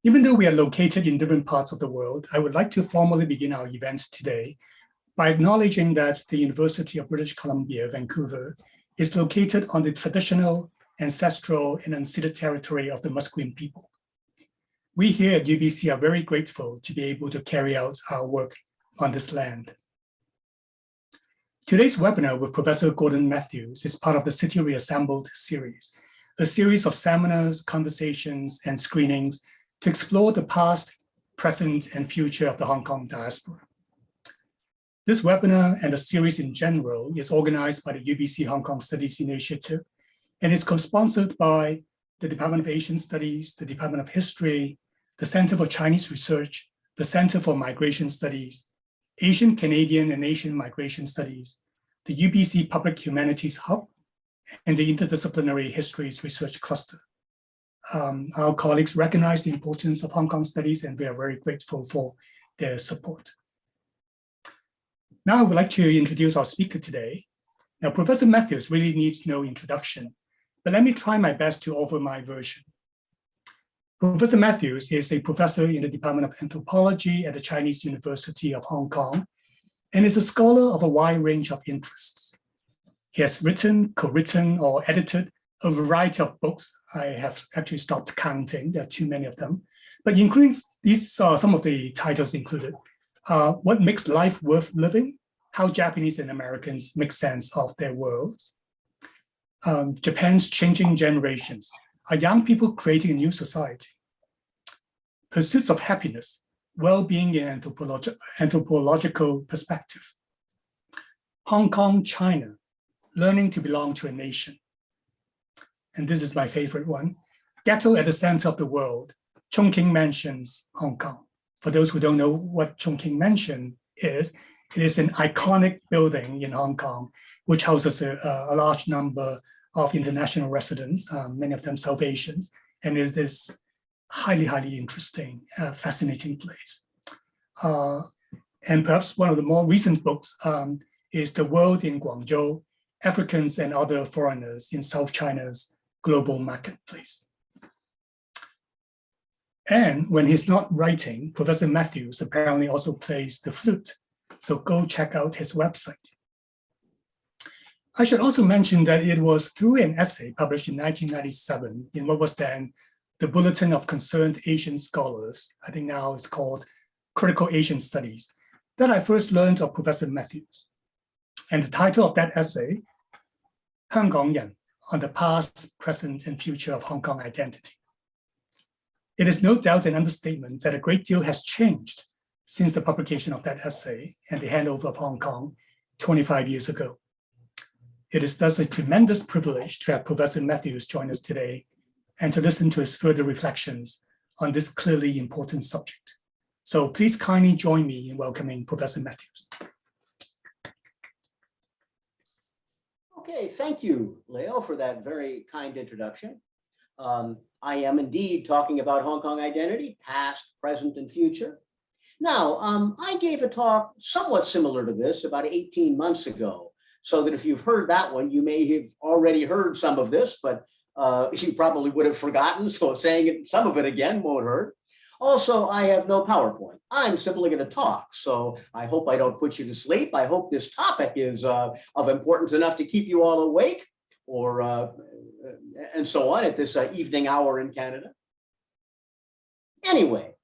Even though we are located in different parts of the world, I would like to formally begin our event today by acknowledging that the University of British Columbia, Vancouver, is located on the traditional, ancestral, and unceded territory of the Musqueam people. We here at UBC are very grateful to be able to carry out our work on this land. Today's webinar with Professor Gordon-Mathews is part of the City Reassembled series, a series of seminars, conversations, and screenings to explore the past, present, and future of the Hong Kong diaspora. This webinar and the series in general is organized by the UBC Hong Kong Studies Initiative and is co-sponsored by the Department of Asian Studies, the Department of History, the Center for Chinese Research, the Center for Migration Studies, Asian Canadian and Asian Migration Studies, the UBC Public Humanities Hub, and the Interdisciplinary Histories Research Cluster. Our colleagues recognize the importance of Hong Kong studies, and we are very grateful for their support. Now I would like to introduce our speaker today. Now, Professor Mathews really needs no introduction, but let me try my best to offer my version. Professor Mathews is a professor in the Department of Anthropology at the Chinese University of Hong Kong and is a scholar of a wide range of interests. He has written, co-written, or edited a variety of books. I have actually stopped counting, there are too many of them, but including these are some of the titles included. What Makes Life Worth Living? How Japanese and Americans Make Sense of Their Worlds. Japan's Changing Generations. Are Young People Creating a New Society? Pursuits of Happiness, Well-Being in Anthropological Perspective. Hong Kong, China, Learning to Belong to a Nation. And this is my favorite one, Ghetto at the Center of the World, Chongqing Mansions, Hong Kong. For those who don't know what Chongqing Mansion is, it is an iconic building in Hong Kong, which houses a large number of international residents, many of them South Asians, and it is highly, highly interesting, fascinating place. And perhaps one of the more recent books is The World in Guangzhou, Africans and Other Foreigners in South China's Global Marketplace. And when he's not writing, Professor Mathews apparently also plays the flute. So go check out his website. I should also mention that it was through an essay published in 1997 in what was then the Bulletin of Concerned Asian Scholars, I think now it's called Critical Asian Studies, that I first learned of Professor Mathews. And the title of that essay, 香港人, on the past, present, and future of Hong Kong identity. It is no doubt an understatement that a great deal has changed since the publication of that essay and the handover of Hong Kong 25 years ago. It is thus a tremendous privilege to have Professor Mathews join us today and to listen to his further reflections on this clearly important subject. So please kindly join me in welcoming Professor Mathews. Okay, thank you, Leo, for that very kind introduction. I am indeed talking about Hong Kong identity, past, present, and future. Now, I gave a talk somewhat similar to this about 18 months ago, so that if you've heard that one, you may have already heard some of this, but you probably would have forgotten, so saying it, some of it again won't hurt. Also, I have no PowerPoint. I'm simply going to talk, so I hope I don't put you to sleep. I hope this topic is of importance enough to keep you all awake, or and so on at this evening hour in Canada. Anyway,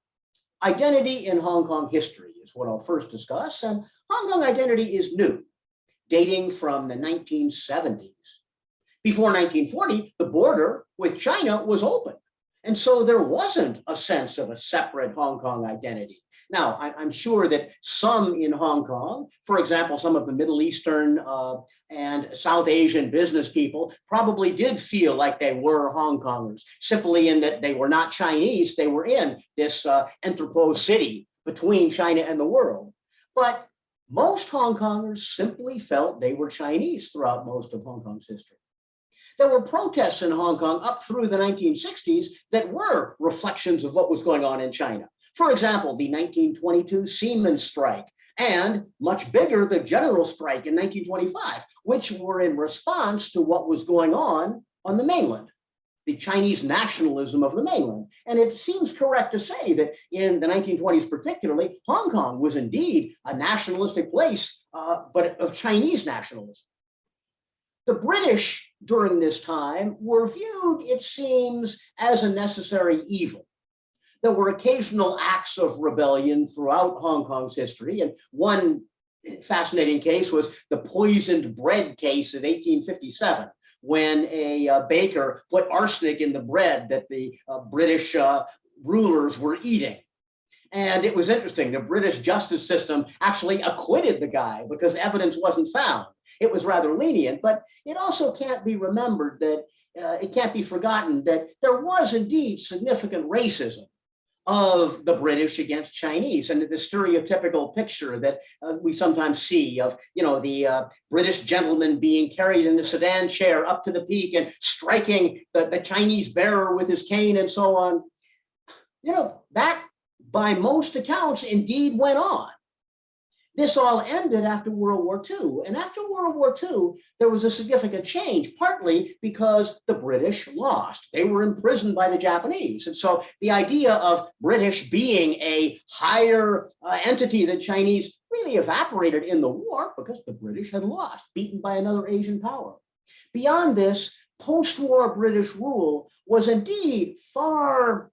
identity in Hong Kong history is what I'll first discuss, and Hong Kong identity is new, dating from the 1970s. Before 1940, the border with China was open. And so there wasn't a sense of a separate Hong Kong identity. Now, I'm sure that some in Hong Kong, for example, some of the Middle Eastern and South Asian business people probably did feel like they were Hong Kongers, simply in that they were not Chinese, they were in this entrepot city between China and the world. But most Hong Kongers simply felt they were Chinese throughout most of Hong Kong's history. There were protests in Hong Kong up through the 1960s that were reflections of what was going on in China. For example, the 1922 Seamen's strike, and much bigger, the general strike in 1925, which were in response to what was going on the mainland. the Chinese nationalism of the mainland. And it seems correct to say that in the 1920s particularly, Hong Kong was indeed a nationalistic place, but of Chinese nationalism. The British during this time were viewed, it seems, as a necessary evil. There were occasional acts of rebellion throughout Hong Kong's history, and one fascinating case was the poisoned bread case of 1857, when a baker put arsenic in the bread that the British rulers were eating. And it was interesting, the British justice system actually acquitted the guy because evidence wasn't found. It was rather lenient, but it also can't be remembered that, it can't be forgotten that there was indeed significant racism of the British against Chinese, and the stereotypical picture that we sometimes see of, the British gentleman being carried in a sedan chair up to the peak and striking the Chinese bearer with his cane and so on. That by most accounts indeed went on. This all ended after World War II. And after World War II, there was a significant change, partly because the British lost. They were imprisoned by the Japanese. And so the idea of British being a higher entity than Chinese really evaporated in the war because the British had lost, beaten by another Asian power. Beyond this, post-war British rule was indeed far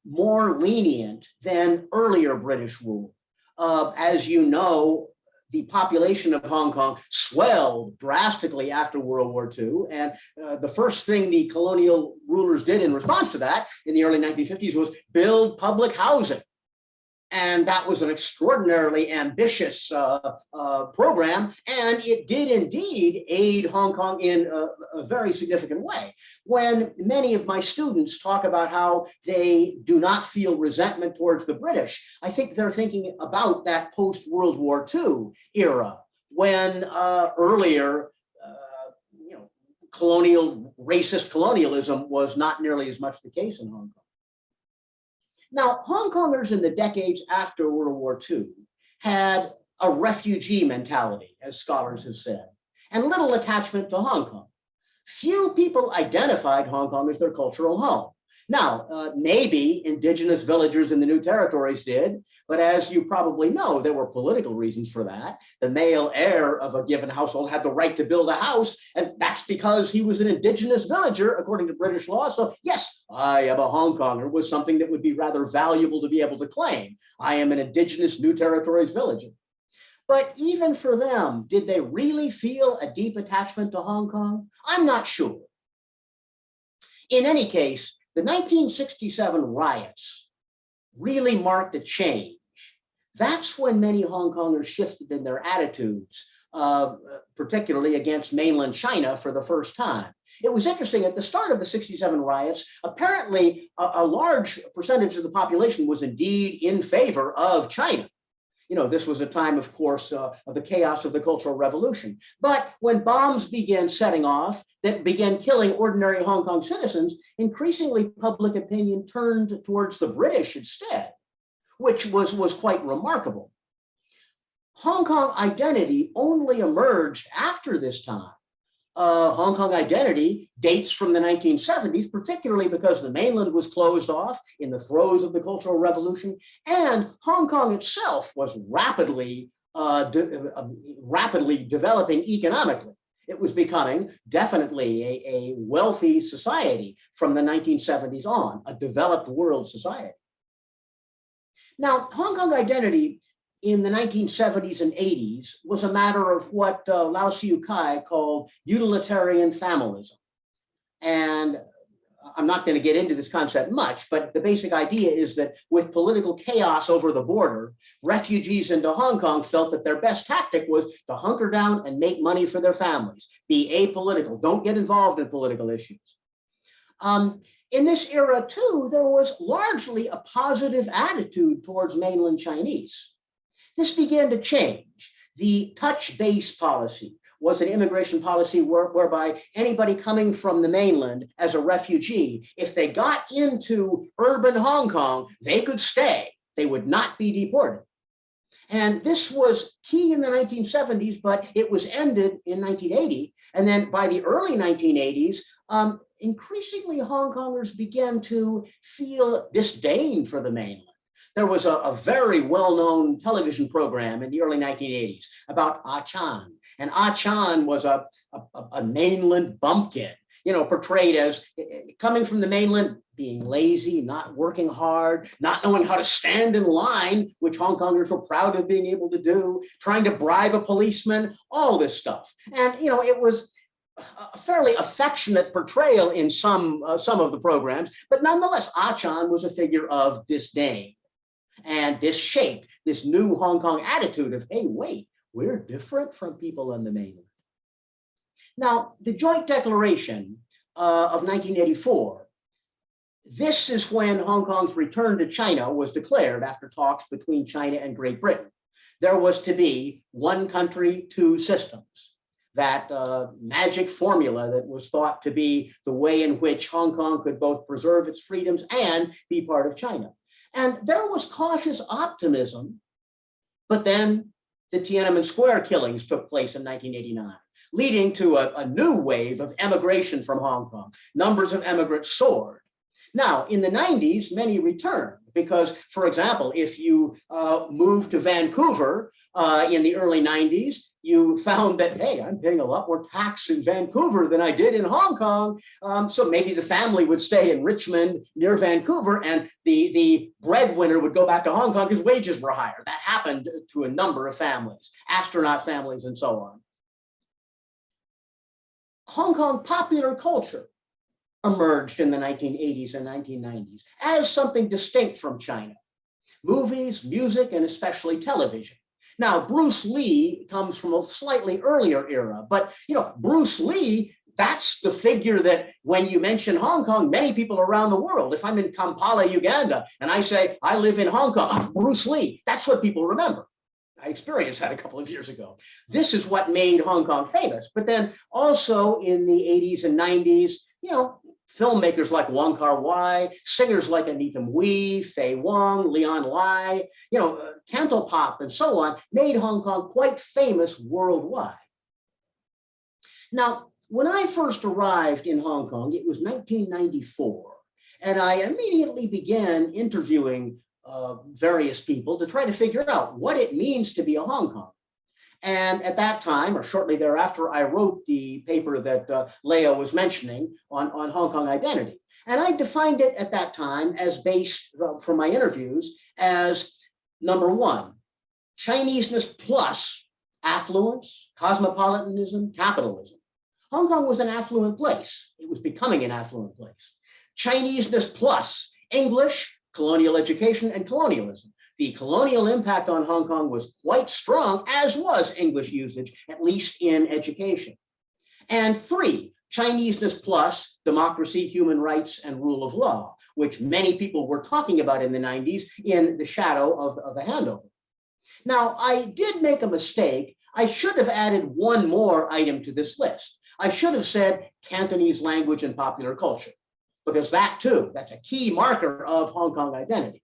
more lenient than earlier British rule. As you know, the population of Hong Kong swelled drastically after World War II. And the first thing the colonial rulers did in response to that in the early 1950s was build public housing. And that was an extraordinarily ambitious program. And it did indeed aid Hong Kong in a very significant way. When many of my students talk about how they do not feel resentment towards the British, I think they're thinking about that post-World War II era, when earlier, racist colonialism was not nearly as much the case in Hong Kong. Now, Hong Kongers in the decades after World War II had a refugee mentality, as scholars have said, and little attachment to Hong Kong. Few people identified Hong Kong as their cultural home. Now, maybe indigenous villagers in the new territories did, but as you probably know, there were political reasons for that. The male heir of a given household had the right to build a house, and that's because he was an indigenous villager, according to British law. So yes, I am a Hong Konger was something that would be rather valuable to be able to claim. I am an indigenous new territories villager. But even for them, did they really feel a deep attachment to Hong Kong? I'm not sure. In any case, the 1967 riots really marked a change. That's when many Hong Kongers shifted in their attitudes, particularly against mainland China for the first time. It was interesting, at the start of the 67 riots, apparently a large percentage of the population was indeed in favor of China. This was a time, of course, of the chaos of the Cultural Revolution. But when bombs began setting off that began killing ordinary Hong Kong citizens, increasingly public opinion turned towards the British instead, which was quite remarkable. Hong Kong identity only emerged after this time. Hong Kong identity dates from the 1970s, particularly because the mainland was closed off in the throes of the Cultural Revolution, and Hong Kong itself was rapidly developing economically. It was becoming definitely a wealthy society from the 1970s on, a developed world society. Now, Hong Kong identity in the 1970s and 80s was a matter of what Lau Siu Kai called utilitarian familism. And I'm not going to get into this concept much, but the basic idea is that with political chaos over the border, refugees into Hong Kong felt that their best tactic was to hunker down and make money for their families, be apolitical, don't get involved in political issues. In this era, too, there was largely a positive attitude towards mainland Chinese. This began to change. The touch-base policy was an immigration policy whereby anybody coming from the mainland as a refugee, if they got into urban Hong Kong, they could stay. They would not be deported. And this was key in the 1970s, but it was ended in 1980. And then by the early 1980s, increasingly Hong Kongers began to feel disdain for the mainland. There was a very well-known television program in the early 1980s about Ah Chan. And Ah Chan was a mainland bumpkin, portrayed as coming from the mainland, being lazy, not working hard, not knowing how to stand in line, which Hong Kongers were proud of being able to do, trying to bribe a policeman, all this stuff. And, it was a fairly affectionate portrayal in some of the programs, but nonetheless, Ah Chan was a figure of disdain. And this shaped this new Hong Kong attitude of, hey, wait, we're different from people on the mainland. Now, the Joint Declaration of 1984, this is when Hong Kong's return to China was declared after talks between China and Great Britain. There was to be one country, two systems. That magic formula that was thought to be the way in which Hong Kong could both preserve its freedoms and be part of China. And there was cautious optimism, but then the Tiananmen Square killings took place in 1989, leading to a new wave of emigration from Hong Kong. Numbers of immigrants soared. Now, in the 90s, many returned because, for example, if you moved to Vancouver in the early 90s, you found that, hey, I'm paying a lot more tax in Vancouver than I did in Hong Kong. So maybe the family would stay in Richmond near Vancouver and the breadwinner would go back to Hong Kong because wages were higher. That happened to a number of families, astronaut families and so on. Hong Kong popular culture emerged in the 1980s and 1990s as something distinct from China. Movies, music, and especially television. Now, Bruce Lee comes from a slightly earlier era, but Bruce Lee, that's the figure that when you mention Hong Kong, many people around the world, if I'm in Kampala, Uganda, and I say, I live in Hong Kong, Bruce Lee, that's what people remember. I experienced that a couple of years ago. This is what made Hong Kong famous. But then also in the 80s and 90s, filmmakers like Wong Kar-wai, singers like Anita Mui, Fei Wong, Leon Lai, Cantopop, and so on, made Hong Kong quite famous worldwide. Now, when I first arrived in Hong Kong, it was 1994, and I immediately began interviewing various people to try to figure out what it means to be a Hong Kong. And at that time, or shortly thereafter, I wrote the paper that Leo was mentioning on Hong Kong identity. And I defined it at that time as based from my interviews as number one, Chineseness plus affluence, cosmopolitanism, capitalism. Hong Kong was an affluent place. It was becoming an affluent place. Chineseness plus English, colonial education, and colonialism. The colonial impact on Hong Kong was quite strong, as was English usage, at least in education. And three, Chineseness plus democracy, human rights, and rule of law, which many people were talking about in the 90s in the shadow of the handover. Now, I did make a mistake. I should have added one more item to this list. I should have said Cantonese language and popular culture, because that too, that's a key marker of Hong Kong identity.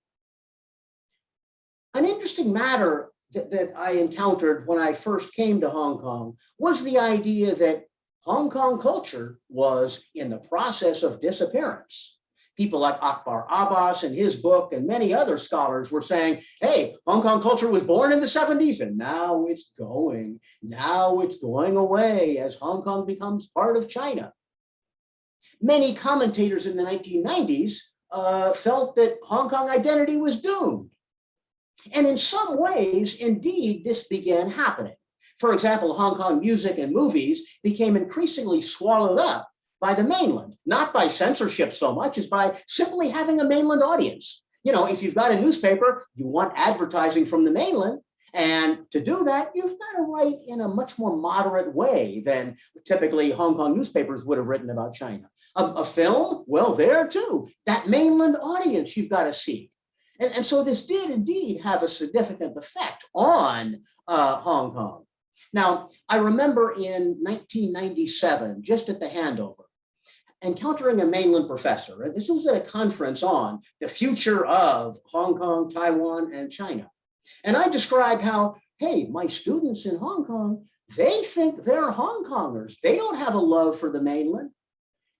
An interesting matter that I encountered when I first came to Hong Kong was the idea that Hong Kong culture was in the process of disappearance. People like Akbar Abbas in his book and many other scholars were saying, hey, Hong Kong culture was born in the 70s and now it's going away as Hong Kong becomes part of China. Many commentators in the 1990s felt that Hong Kong identity was doomed. And in some ways, indeed, this began happening. For example, Hong Kong music and movies became increasingly swallowed up by the mainland, not by censorship so much as by simply having a mainland audience. If you've got a newspaper, you want advertising from the mainland. And to do that, you've got to write in a much more moderate way than typically Hong Kong newspapers would have written about China. A film, well, there too, that mainland audience you've got to seek. And so this did indeed have a significant effect on Hong Kong. Now, I remember in 1997, just at the handover, encountering a mainland professor, and this was at a conference on the future of Hong Kong, Taiwan, and China. And I described how, hey, my students in Hong Kong, they think they're Hongkongers. They don't have a love for the mainland.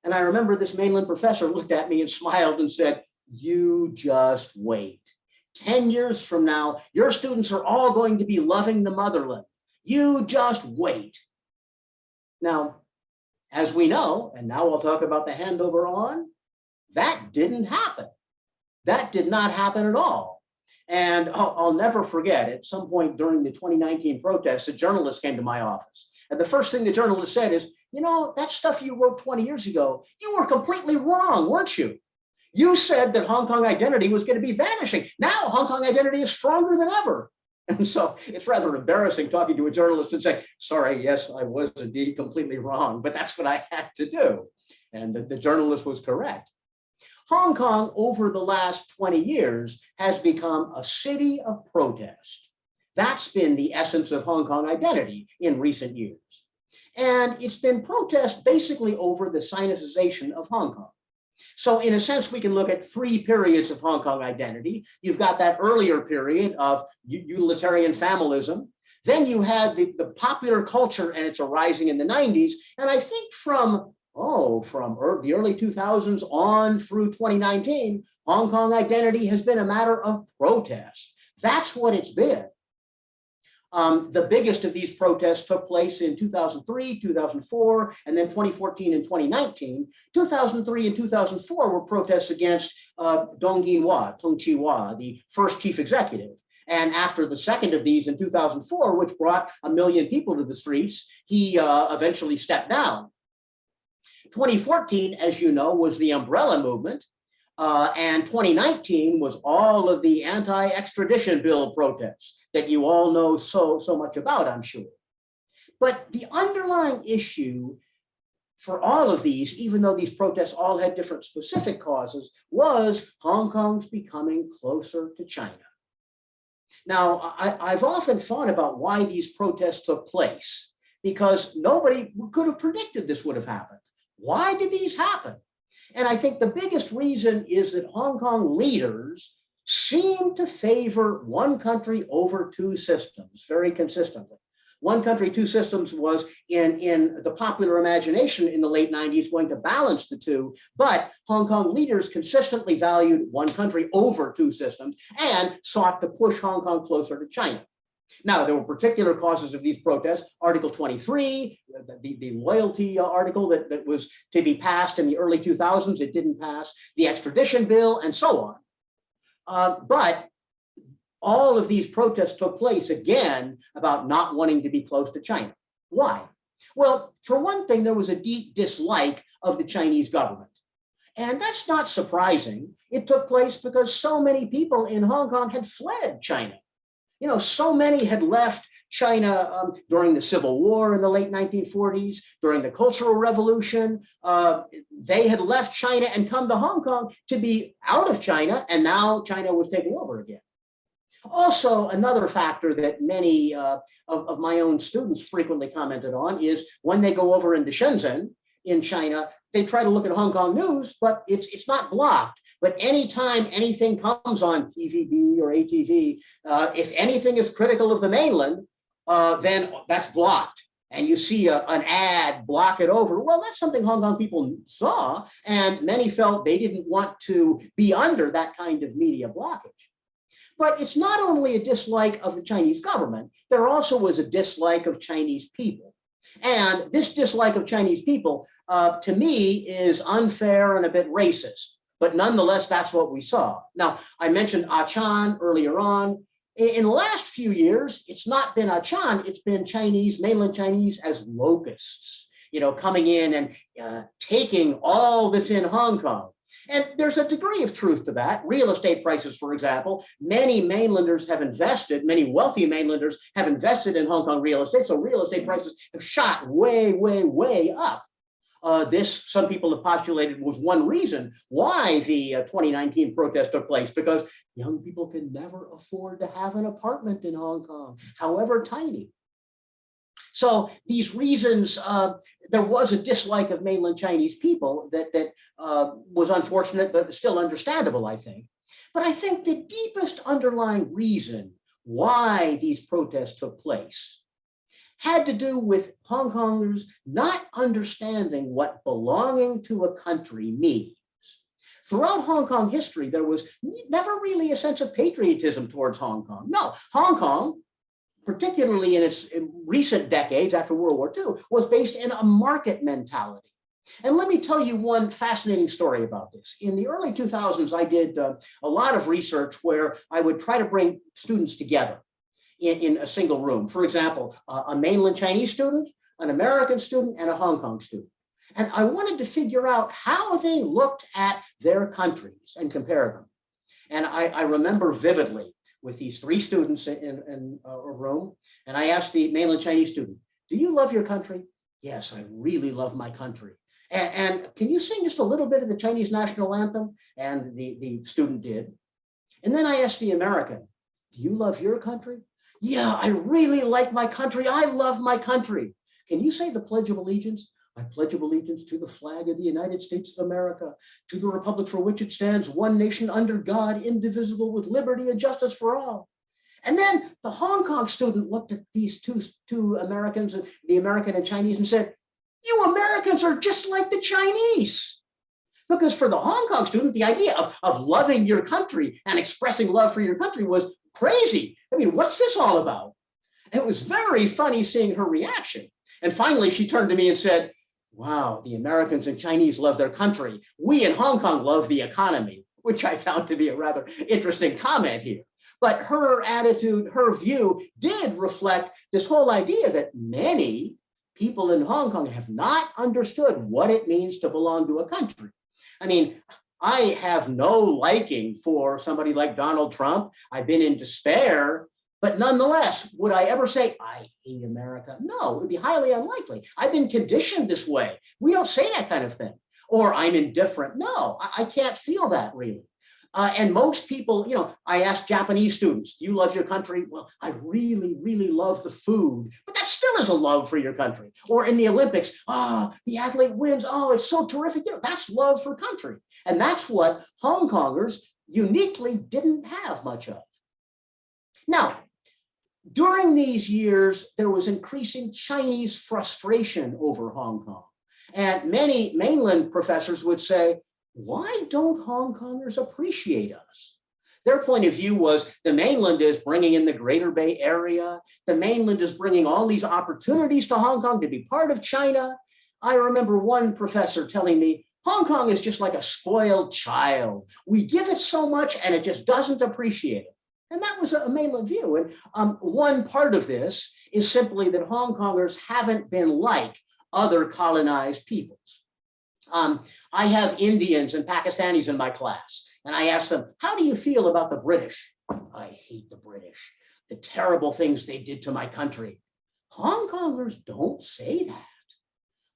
And I remember this mainland professor looked at me and smiled and said, you just wait. 10 years from now, your students are all going to be loving the motherland. You just wait. Now, as we know, and now I'll talk about the handover on, that didn't happen. That did not happen at all. And I'll never forget, at some point during the 2019 protests, a journalist came to my office. And the first thing the journalist said is, you know, that stuff you wrote 20 years ago, you were completely wrong, weren't you? You said that Hong Kong identity was going to be vanishing. Now Hong Kong identity is stronger than ever. And so it's rather embarrassing talking to a journalist and say, sorry, yes, I was indeed completely wrong, but that's what I had to do. And the journalist was correct. Hong Kong, over the last 20 years, has become a city of protest. That's been the essence of Hong Kong identity in recent years. And it's been protest basically over the Sinicization of Hong Kong. So in a sense, we can look at three periods of Hong Kong identity. You've got that earlier period of utilitarian familism. Then you had the popular culture and its arising in the 90s. And I think from the early 2000s on through 2019, Hong Kong identity has been a matter of protest. That's what it's been. The biggest of these protests took place in 2003, 2004, and then 2014 and 2019. 2003 and 2004 were protests against Dong Yin-hua, Tung Chee-hua, the first chief executive. And after the second of these in 2004, which brought 1 million people to the streets, he eventually stepped down. 2014, as you know, was the umbrella movement. And 2019 was all of the anti-extradition bill protests that you all know so much about, I'm sure. But the underlying issue for all of these, even though these protests all had different specific causes, was Hong Kong's becoming closer to China. Now, I've often thought about why these protests took place, because nobody could have predicted this would have happened. Why did these happen? And I think the biggest reason is that Hong Kong leaders seem to favor one country over two systems very consistently. One country, two systems was in the popular imagination in the late 90s going to balance the two, but Hong Kong leaders consistently valued one country over two systems and sought to push Hong Kong closer to China. Now, there were particular causes of these protests. Article 23, the loyalty article that was to be passed in the early 2000s, it didn't pass, the extradition bill, and so on. But all of these protests took place, again, about not wanting to be close to China. Why? Well, for one thing, there was a deep dislike of the Chinese government. And that's not surprising. It took place because so many people in Hong Kong had fled China. You know, so many had left China during the Civil War in the late 1940s, during the Cultural Revolution. They had left China and come to Hong Kong to be out of China, and now China was taking over again. Also, another factor that many of my own students frequently commented on is when they go over into Shenzhen in China, they try to look at Hong Kong news, but it's not blocked. But anytime anything comes on TVB or ATV, if anything is critical of the mainland, then that's blocked. And you see an ad block it over. Well, that's something Hong Kong people saw, and many felt they didn't want to be under that kind of media blockage. But it's not only a dislike of the Chinese government, there also was a dislike of Chinese people. And this dislike of Chinese people, to me, is unfair and a bit racist. But nonetheless, that's what we saw. Now, I mentioned Chan earlier on. In the last few years, it's not been Chan, it's been Chinese, mainland Chinese as locusts, you know, coming in and taking all that's in Hong Kong. And there's a degree of truth to that. Real estate prices, for example, many mainlanders have invested, many wealthy mainlanders have invested in Hong Kong real estate. So real estate prices have shot way, way, way up. This, some people have postulated, was one reason why the 2019 protest took place, because young people can never afford to have an apartment in Hong Kong, however tiny. So these reasons, there was a dislike of mainland Chinese people that was unfortunate, but still understandable, I think. But I think the deepest underlying reason why these protests took place had to do with Hongkongers not understanding what belonging to a country means. Throughout Hong Kong history, there was never really a sense of patriotism towards Hong Kong. No, Hong Kong, particularly in its recent decades after World War II, was based in a market mentality. And let me tell you one fascinating story about this. In the early 2000s, I did a lot of research where I would try to bring students together in a single room. For example, a mainland Chinese student, an American student, and a Hong Kong student. And I wanted to figure out how they looked at their countries and compare them. And I remember vividly with these three students in a room, and I asked the mainland Chinese student, "Do you love your country?" "Yes, I really love my country." And can you sing just a little bit of the Chinese national anthem? And the student did. And then I asked the American, "Do you love your country?" "Yeah, I really like my country. I love my country." "Can you say the Pledge of Allegiance?" "I pledge of allegiance to the flag of the United States of America, to the republic for which it stands, one nation under God, indivisible, with liberty and justice for all." And then the Hong Kong student looked at these two Americans, the American and Chinese, and said, "You Americans are just like the Chinese." Because for the Hong Kong student, the idea of loving your country and expressing love for your country was crazy. I mean, what's this all about? It was very funny seeing her reaction. And finally, she turned to me and said, "Wow, the Americans and Chinese love their country. We in Hong Kong love the economy," which I found to be a rather interesting comment here. But her attitude, her view did reflect this whole idea that many people in Hong Kong have not understood what it means to belong to a country. I mean, I have no liking for somebody like Donald Trump. I've been in despair. But nonetheless, would I ever say, "I hate America"? No, it would be highly unlikely. I've been conditioned this way. We don't say that kind of thing. Or "I'm indifferent." No, I can't feel that really. And most people, I ask Japanese students, "Do you love your country?" "Well, I really, really love the food." But that still is a love for your country. Or in the Olympics, the athlete wins. "Oh, it's so terrific." That's love for country. And that's what Hong Kongers uniquely didn't have much of. Now, during these years, there was increasing Chinese frustration over Hong Kong. And many mainland professors would say, "Why don't Hong Kongers appreciate us?" Their point of view was the mainland is bringing in the Greater Bay Area. The mainland is bringing all these opportunities to Hong Kong to be part of China. I remember one professor telling me, "Hong Kong is just like a spoiled child. We give it so much and it just doesn't appreciate it." And that was a mainland view. And one part of this is simply that Hong Kongers haven't been like other colonized peoples. I have Indians and Pakistanis in my class, and I ask them, "How do you feel about the British?" "I hate the British. The terrible things they did to my country." Hong Kongers don't say that.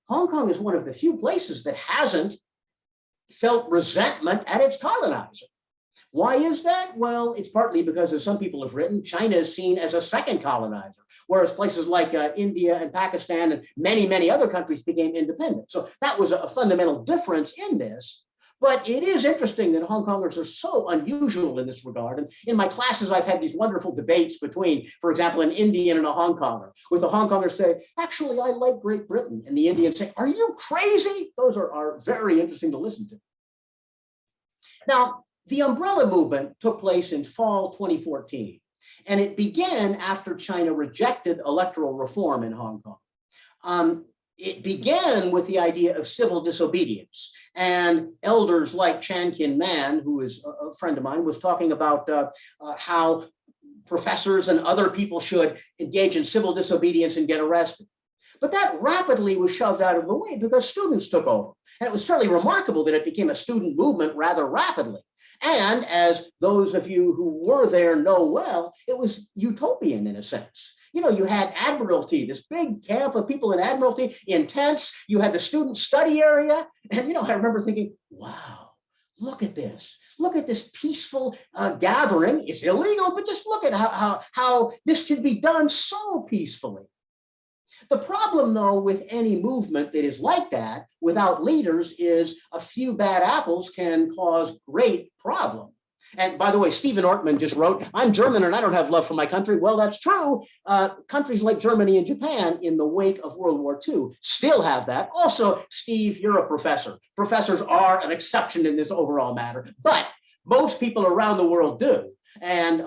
Hong Kong is one of the few places that hasn't felt resentment at its colonizer. Why is that? Well, it's partly because, as some people have written, China is seen as a second colonizer, whereas places like India and Pakistan and many, many other countries became independent. So that was a fundamental difference in this. But it is interesting that Hong Kongers are so unusual in this regard. And in my classes, I've had these wonderful debates between, for example, an Indian and a Hong Konger, with the Hong Kongers say, "Actually, I like Great Britain." And the Indians say, "Are you crazy?" Those are very interesting to listen to. Now, the umbrella movement took place in fall 2014, and it began after China rejected electoral reform in Hong Kong. It began with the idea of civil disobedience, and elders like Chan Kin Man, who is a friend of mine, was talking about how professors and other people should engage in civil disobedience and get arrested. But that rapidly was shoved out of the way because students took over. And it was certainly remarkable that it became a student movement rather rapidly. And as those of you who were there know well, it was utopian in a sense. You had Admiralty, this big camp of people in Admiralty, in tents. You had the student study area. And, I remember thinking, wow, look at this. Look at this peaceful gathering. It's illegal, but just look at how this can be done so peacefully. The problem, though, with any movement that is like that, without leaders, is a few bad apples can cause great problem. And by the way, Stephen Ortman just wrote, I'm German and I don't have love for my country. Well, that's true. Countries like Germany and Japan in the wake of World War II still have that. Also, Steve, you're a professor. Professors are an exception in this overall matter, but most people around the world do. And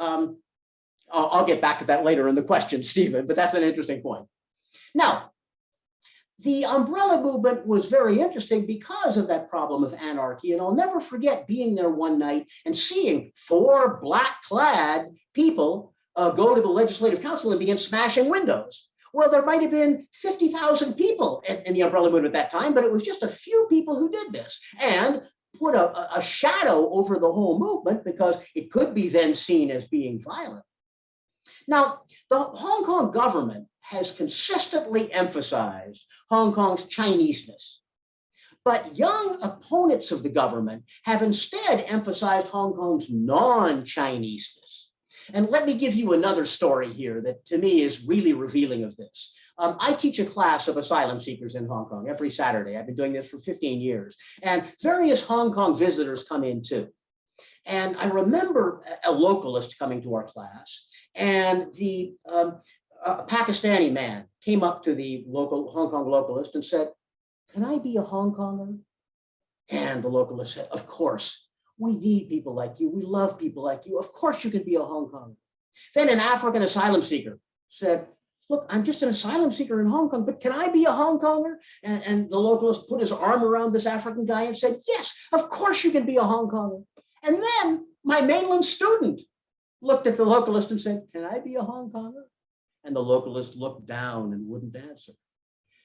I'll get back to that later in the question, Stephen, but that's an interesting point. Now, the umbrella movement was very interesting because of that problem of anarchy. And I'll never forget being there one night and seeing 4 black-clad people go to the Legislative Council and begin smashing windows. Well, there might have been 50,000 people in the umbrella movement at that time, but it was just a few people who did this and put a shadow over the whole movement because it could be then seen as being violent. Now, the Hong Kong government has consistently emphasized Hong Kong's Chineseness. But young opponents of the government have instead emphasized Hong Kong's non-Chineseness. And let me give you another story here that to me is really revealing of this. I teach a class of asylum seekers in Hong Kong every Saturday. I've been doing this for 15 years. And various Hong Kong visitors come in too. And I remember a localist coming to our class, and a Pakistani man came up to the local Hong Kong localist and said, "Can I be a Hong Konger?" And the localist said, "Of course, we need people like you. We love people like you. Of course you can be a Hong Konger." Then an African asylum seeker said, "Look, I'm just an asylum seeker in Hong Kong, but can I be a Hong Konger?" And the localist put his arm around this African guy and said, "Yes, of course you can be a Hong Konger." And then my mainland student looked at the localist and said, "Can I be a Hong Konger?" And the localist looked down and wouldn't answer.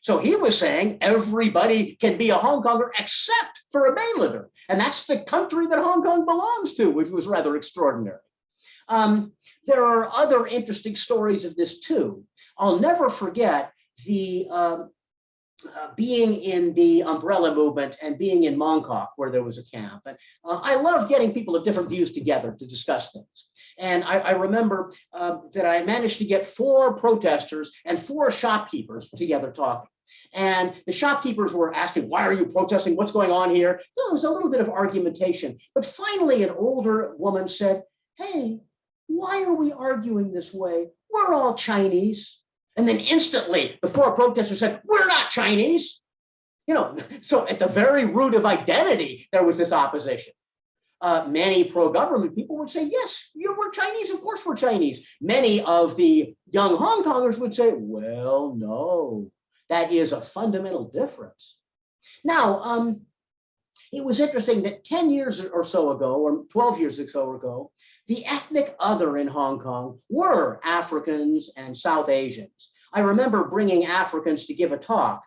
So he was saying everybody can be a Hong Konger except for a mainlander. And that's the country that Hong Kong belongs to, which was rather extraordinary. There are other interesting stories of this too. I'll never forget the being in the umbrella movement and being in Mongkok, where there was a camp. And I love getting people of different views together to discuss things. And I remember that I managed to get 4 protesters and 4 shopkeepers together talking. And the shopkeepers were asking, "Why are you protesting? What's going on here?" There was a little bit of argumentation. But finally, an older woman said, "Hey, why are we arguing this way? We're all Chinese." And then instantly, the 4 protesters said, "We're not Chinese." You know, so at the very root of identity, there was this opposition. Many pro-government people would say, "Yes, we're Chinese. Of course we're Chinese." Many of the young Hong Kongers would say, "Well, no, that is a fundamental difference." Now, it was interesting that 10 years or so ago, or 12 years or so ago, the ethnic other in Hong Kong were Africans and South Asians. I remember bringing Africans to give a talk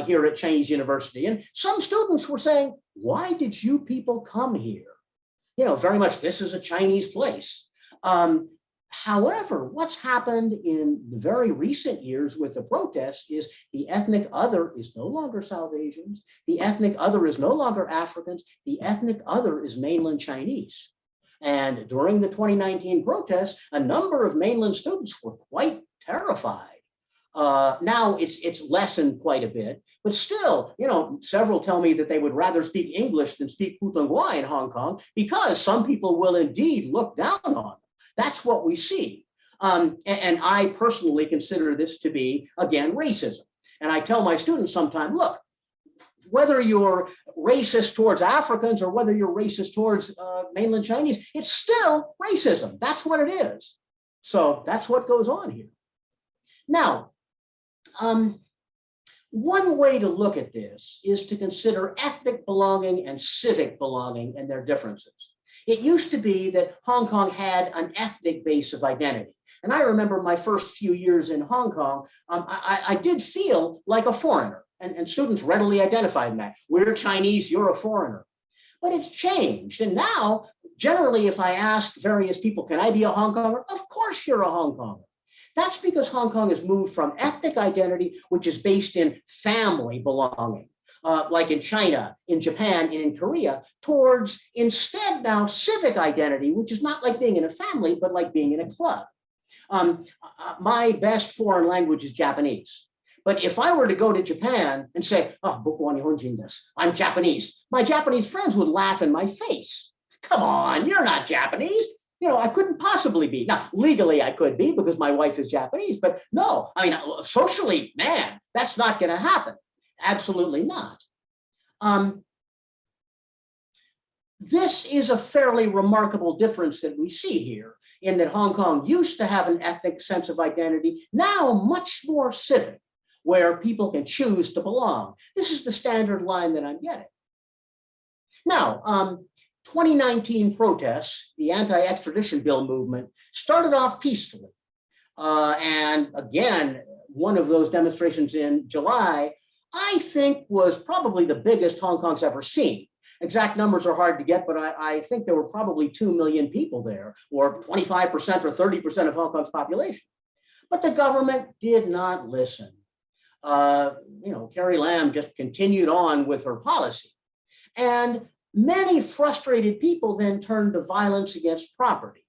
here at Chinese University, and some students were saying, "Why did you people come here? You know, very much this is a Chinese place." However, what's happened in the very recent years with the protests is the ethnic other is no longer South Asians. The ethnic other is no longer Africans. The ethnic other is mainland Chinese. And during the 2019 protests, a number of mainland students were quite terrified. Now it's lessened quite a bit, but still, you know, several tell me that they would rather speak English than speak Putonghua in Hong Kong because some people will indeed look down on them. That's what we see. And I personally consider this to be, again, racism. And I tell my students sometimes, look, whether you're racist towards Africans or whether you're racist towards mainland Chinese, it's still racism. That's what it is. So that's what goes on here. Now, one way to look at this is to consider ethnic belonging and civic belonging and their differences. It used to be that Hong Kong had an ethnic base of identity. And I remember my first few years in Hong Kong, I did feel like a foreigner, and students readily identified that. We're Chinese, you're a foreigner. But it's changed. And now, generally, if I ask various people, "Can I be a Hong Konger?" Of course you're a Hong Konger. That's because Hong Kong has moved from ethnic identity, which is based in family belonging, like in China, in Japan, and in Korea, towards instead now civic identity, which is not like being in a family, but like being in a club. My best foreign language is Japanese. But if I were to go to Japan and say, "Oh, boku wa Nihonjin desu, I'm Japanese," my Japanese friends would laugh in my face Come on, you're not Japanese. You know, I couldn't possibly be. Now, legally, I could be because my wife is Japanese, but no, I mean, socially, man, that's not going to happen. Absolutely not. This is a fairly remarkable difference that we see here, in that Hong Kong used to have an ethnic sense of identity, now much more civic, where people can choose to belong. This is the standard line that I'm getting. Now, 2019 protests, the anti-extradition bill movement, started off peacefully. And again, one of those demonstrations in July, I think was probably the biggest Hong Kong's ever seen. Exact numbers are hard to get, but I think there were probably 2 million people there, or 25% or 30% of Hong Kong's population. But the government did not listen. You know, Carrie Lam just continued on with her policy. And many frustrated people then turned to violence against property,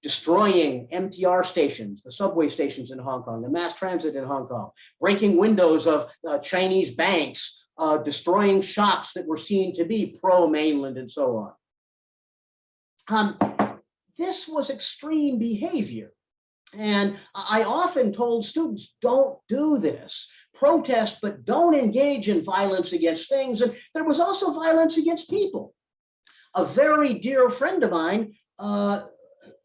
destroying MTR stations, the subway stations in Hong Kong, the mass transit in Hong Kong, breaking windows of Chinese banks, destroying shops that were seen to be pro-mainland and so on. This was extreme behavior. And I often told students, don't do this. Protest, but don't engage in violence against things. And there was also violence against people. A very dear friend of mine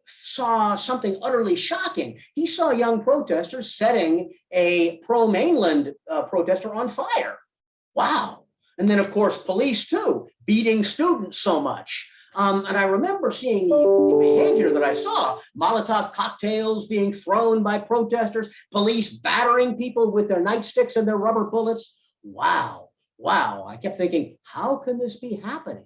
saw something utterly shocking. He saw young protesters setting a pro-mainland protester on fire. Wow. And then, of course, police too, beating students so much. And I remember seeing the behavior that I saw, Molotov cocktails being thrown by protesters, police battering people with their nightsticks and their rubber bullets. Wow, wow. I kept thinking, how can this be happening?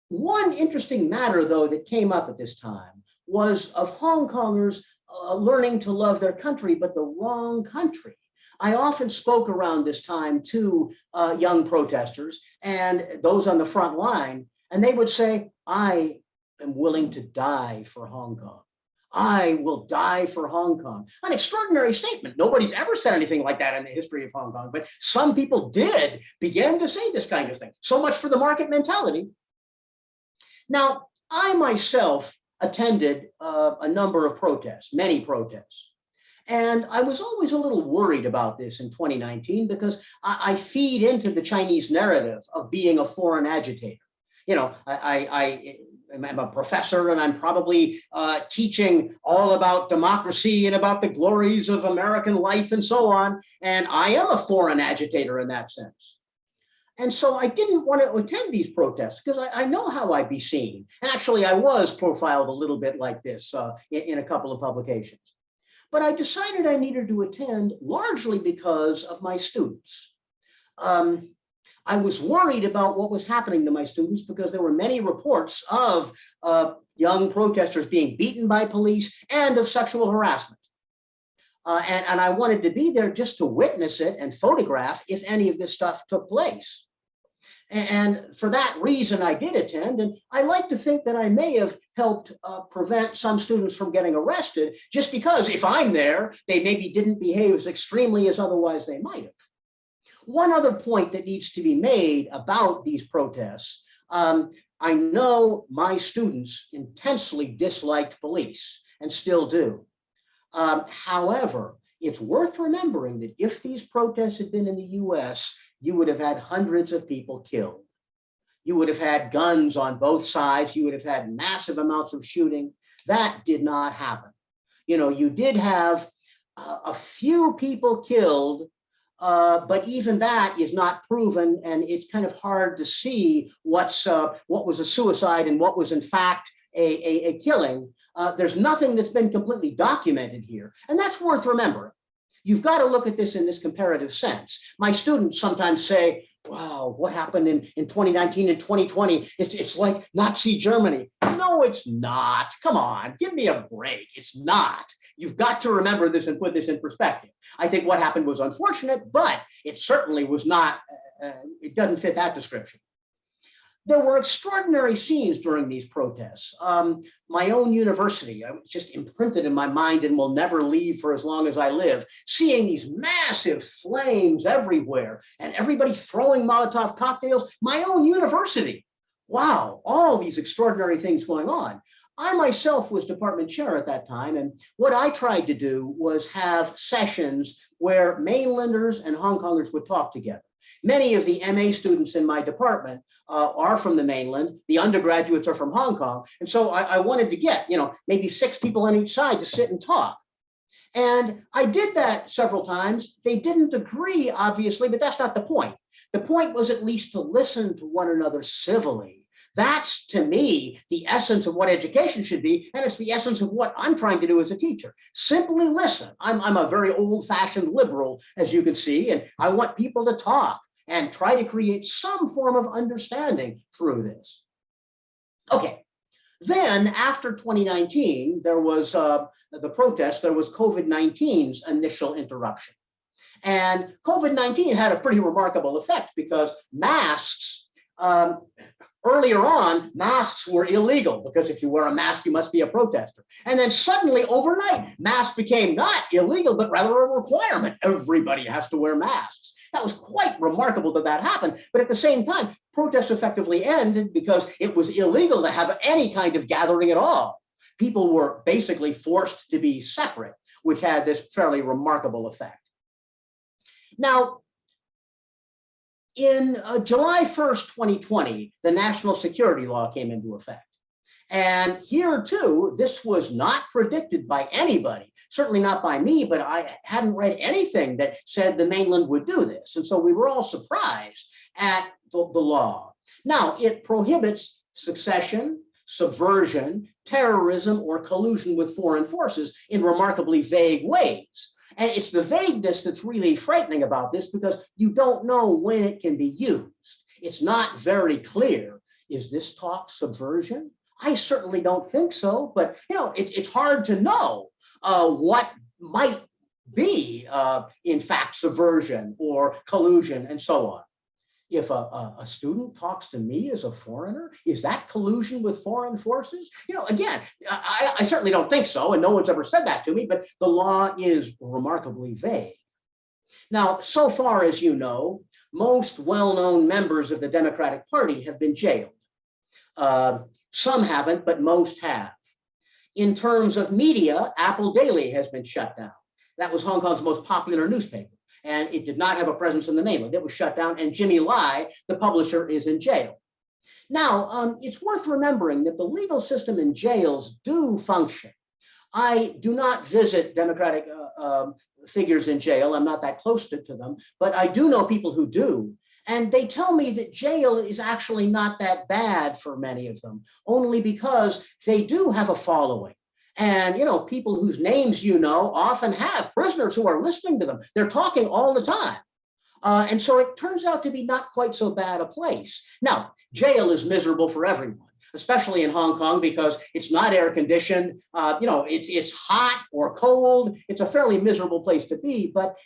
One interesting matter, though, that came up at this time was of Hong Kongers learning to love their country, but the wrong country. I often spoke around this time to young protesters and those on the front line, and they would say, I am willing to die for Hong Kong. I will die for Hong Kong. An extraordinary statement. Nobody's ever said anything like that in the history of Hong Kong, but some people did begin to say this kind of thing. So much for the market mentality. Now, I myself attended a number of protests, many protests. And I was always a little worried about this in 2019 because I feed into the Chinese narrative of being a foreign agitator. You know, I'm a professor and I'm probably teaching all about democracy and about the glories of American life and so on. And I am a foreign agitator in that sense. And so I didn't want to attend these protests because I know how I'd be seen. And actually, I was profiled a little bit like this in a couple of publications. But I decided I needed to attend largely because of my students. I was worried about what was happening to my students because there were many reports of young protesters being beaten by police and of sexual harassment. And I wanted to be there just to witness it and photograph if any of this stuff took place. And for that reason, I did attend. And I like to think that I may have helped prevent some students from getting arrested just because if I'm there, they maybe didn't behave as extremely as otherwise they might have. One other point that needs to be made about these protests, I know my students intensely disliked police and still do. However, it's worth remembering that if these protests had been in the US, you would have had hundreds of people killed. You would have had guns on both sides. You would have had massive amounts of shooting. That did not happen. You know, you did have a few people killed, but even that is not proven, and it's kind of hard to see what was a suicide and what was in fact a killing. There's nothing that's been completely documented here, and that's worth remembering. You've got to look at this in this comparative sense. My students sometimes say, wow, what happened in 2019 and 2020? It's like Nazi Germany. No, it's not. Come on, give me a break. It's not. You've got to remember this and put this in perspective. I think what happened was unfortunate, but it certainly was not, it doesn't fit that description. There were extraordinary scenes during these protests. My own university, I was just imprinted in my mind and will never leave for as long as I live, seeing these massive flames everywhere and everybody throwing Molotov cocktails. My own university wow, all these extraordinary things going on. I myself was department chair at that time, and what I tried to do was have sessions where mainlanders and Hongkongers would talk together. Many of the MA students in my department are from the mainland. The undergraduates are from Hong Kong. And so I wanted to get, maybe 6 people on each side to sit and talk. And I did that several times. They didn't agree, obviously, but that's not the point. The point was at least to listen to one another civilly. That's, to me, the essence of what education should be, and it's the essence of what I'm trying to do as a teacher. Simply listen. I'm a very old-fashioned liberal, as you can see, and I want people to talk and try to create some form of understanding through this. Okay, then after 2019, there was the protest, there was COVID-19's initial interruption. And COVID-19 had a pretty remarkable effect because masks, earlier on, masks were illegal because if you wear a mask, you must be a protester. And then suddenly, overnight, masks became not illegal, but rather a requirement. Everybody has to wear masks. That was quite remarkable that happened. But at the same time, protests effectively ended because it was illegal to have any kind of gathering at all. People were basically forced to be separate, which had this fairly remarkable effect. Now, in July 1st, 2020, the national security law came into effect. And here too, this was not predicted by anybody, certainly not by me, but I hadn't read anything that said the mainland would do this. And so we were all surprised at the law. Now, it prohibits secession, subversion, terrorism, or collusion with foreign forces in remarkably vague ways. And it's the vagueness that's really frightening about this because you don't know when it can be used. It's not very clear. Is this talk subversion? I certainly don't think so, but it's hard to know what might be, in fact, subversion or collusion and so on. If a student talks to me as a foreigner, is that collusion with foreign forces? Again, I certainly don't think so, and no one's ever said that to me, but the law is remarkably vague. Now, so far as you know, most well-known members of the Democratic Party have been jailed. Some haven't, but most have. In terms of media, Apple Daily has been shut down. That was Hong Kong's most popular newspaper, and it did not have a presence in the mainland. It was shut down, and Jimmy Lai, the publisher, is in jail. Now, it's worth remembering that the legal system in jails do function. I do not visit Democratic figures in jail. I'm not that close to them, but I do know people who do. And they tell me that jail is actually not that bad for many of them, only because they do have a following. And, people whose names often have prisoners who are listening to them. They're talking all the time. And so it turns out to be not quite so bad a place. Now, jail is miserable for everyone, especially in Hong Kong, because it's not air conditioned. It's hot or cold. It's a fairly miserable place to be. But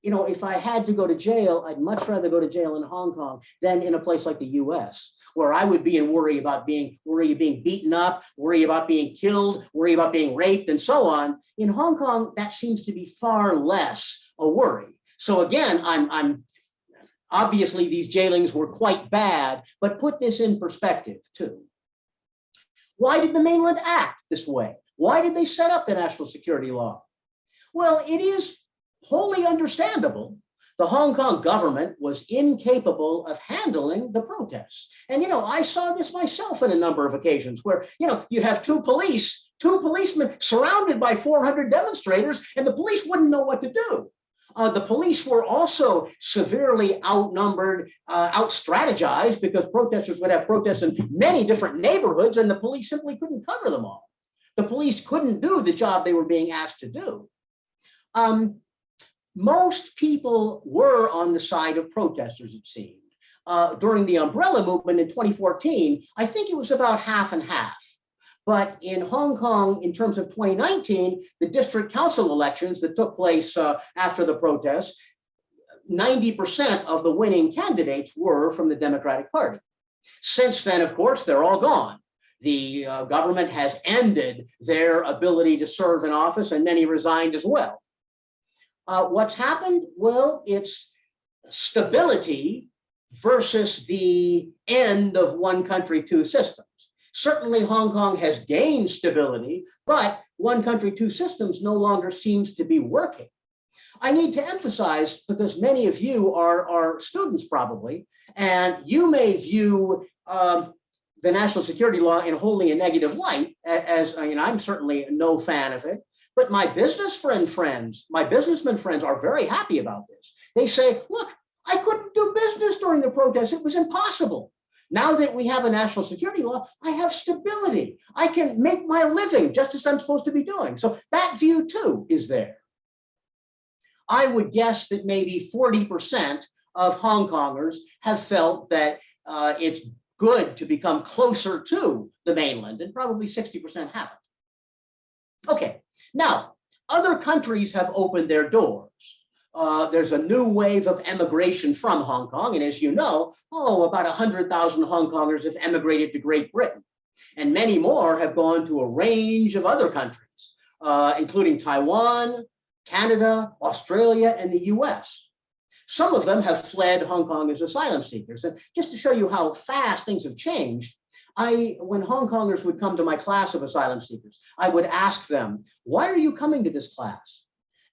if I had to go to jail, I'd much rather go to jail in Hong Kong than in a place like the US, where I would be in worry about being beaten up, worry about being killed, worry about being raped, and so on. In Hong Kong, that seems to be far less a worry. So again, I'm obviously these jailings were quite bad, but put this in perspective too. Why did the mainland act this way? Why did they set up the national security law? Well, it is wholly understandable. The Hong Kong government was incapable of handling the protests. And, I saw this myself on a number of occasions where, you have two policemen surrounded by 400 demonstrators, and the police wouldn't know what to do. The police were also severely outnumbered, out-strategized, because protesters would have protests in many different neighborhoods, and the police simply couldn't cover them all. The police couldn't do the job they were being asked to do. Most people were on the side of protesters, it seemed. During the umbrella movement in 2014, I think it was about half and half. But in Hong Kong, in terms of 2019, the district council elections that took place after the protests, 90% of the winning candidates were from the Democratic Party. Since then, of course, they're all gone. The government has ended their ability to serve in office, and many resigned as well. What's happened? Well, it's stability versus the end of one country, two systems. Certainly Hong Kong has gained stability, but one country, two systems no longer seems to be working. I need to emphasize, because many of you are students probably, and you may view the national security law in wholly a negative light, as I mean, I'm certainly no fan of it, but my businessman friends are very happy about this. They say, look, I couldn't do business during the protests. It was impossible. Now that we have a national security law, I have stability. I can make my living just as I'm supposed to be doing. So that view too is there. I would guess that maybe 40% of Hong Kongers have felt that it's good to become closer to the mainland, and probably 60% haven't. Okay, now, other countries have opened their doors. There's a new wave of emigration from Hong Kong, and as you know, about 100,000 Hong Kongers have emigrated to Great Britain, and many more have gone to a range of other countries, including Taiwan, Canada, Australia, and the US. Some of them have fled Hong Kong as asylum seekers. And just to show you how fast things have changed, when Hong Kongers would come to my class of asylum seekers, I would ask them, why are you coming to this class?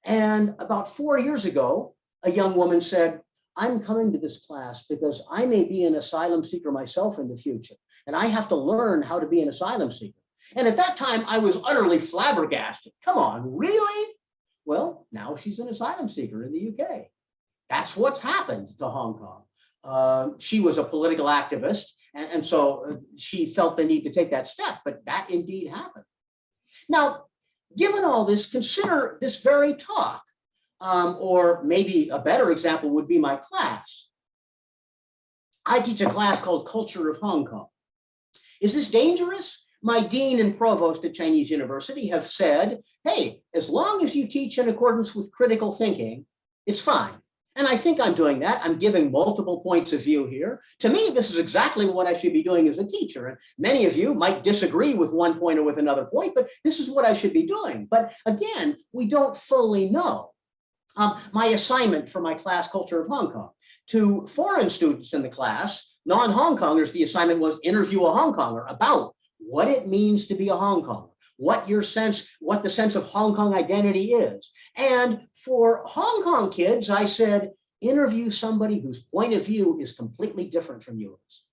And about 4 years ago, a young woman said, I'm coming to this class because I may be an asylum seeker myself in the future, and I have to learn how to be an asylum seeker. And at that time, I was utterly flabbergasted. Come on, really? Well, now she's an asylum seeker in the UK. That's what's happened to Hong Kong. She was a political activist, and so she felt the need to take that step, but that indeed happened. Now, given all this, consider this very talk, or maybe a better example would be my class. I teach a class called Culture of Hong Kong. Is this dangerous? My dean and provost at Chinese University have said, hey, as long as you teach in accordance with critical thinking, it's fine. And I think I'm doing that. I'm giving multiple points of view here. To me, this is exactly what I should be doing as a teacher. And many of you might disagree with one point or with another point, but this is what I should be doing. But again, we don't fully know. My assignment for my class, Culture of Hong Kong, to foreign students in the class, non-Hong Kongers, the assignment was interview a Hong Konger about what it means to be a Hong Konger, what the sense of Hong Kong identity is. And for Hong Kong kids, I said, interview somebody whose point of view is completely different from yours.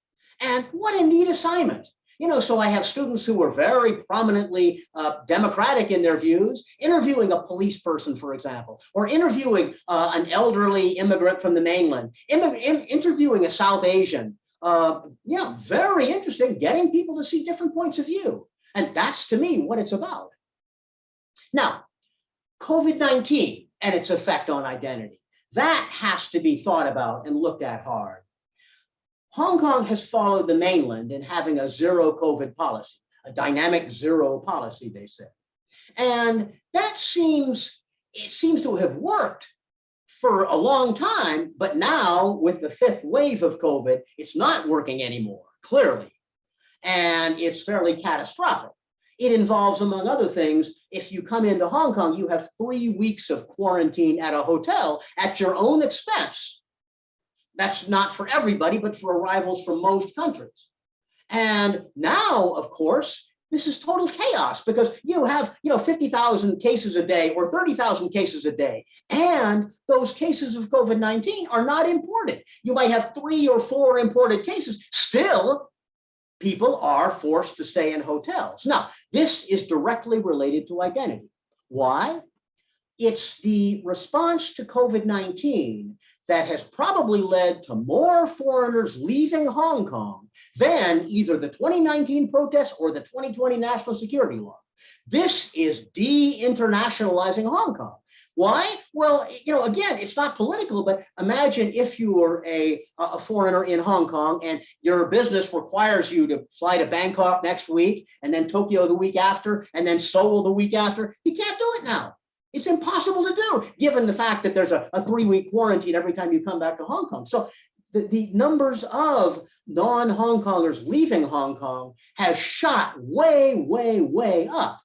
And what a neat assignment. You know, so I have students who are very prominently democratic in their views, interviewing a police person, for example, or interviewing an elderly immigrant from the mainland, interviewing a South Asian. Very interesting, getting people to see different points of view. And that's, to me, what it's about. Now, COVID-19 and its effect on identity, that has to be thought about and looked at hard. Hong Kong has followed the mainland in having a zero COVID policy, a dynamic zero policy, they say. And that seems to have worked for a long time, but now with the fifth wave of COVID, it's not working anymore, clearly. And it's fairly catastrophic. It involves, among other things, if you come into Hong Kong, you have 3 weeks of quarantine at a hotel at your own expense. That's not for everybody, but for arrivals from most countries. And now, of course, this is total chaos because you have 50,000 cases a day or 30,000 cases a day. And those cases of COVID-19 are not imported. You might have 3 or 4 imported cases. Still, people are forced to stay in hotels. Now, this is directly related to identity. Why? It's the response to COVID-19 that has probably led to more foreigners leaving Hong Kong than either the 2019 protests or the 2020 national security law. This is de-internationalizing Hong Kong. Why? Well, again, it's not political, but imagine if you were a foreigner in Hong Kong and your business requires you to fly to Bangkok next week and then Tokyo the week after and then Seoul the week after. You can't do it now. It's impossible to do, given the fact that there's a 3-week quarantine every time you come back to Hong Kong. So the numbers of non-Hong Kongers leaving Hong Kong has shot way, way, way up.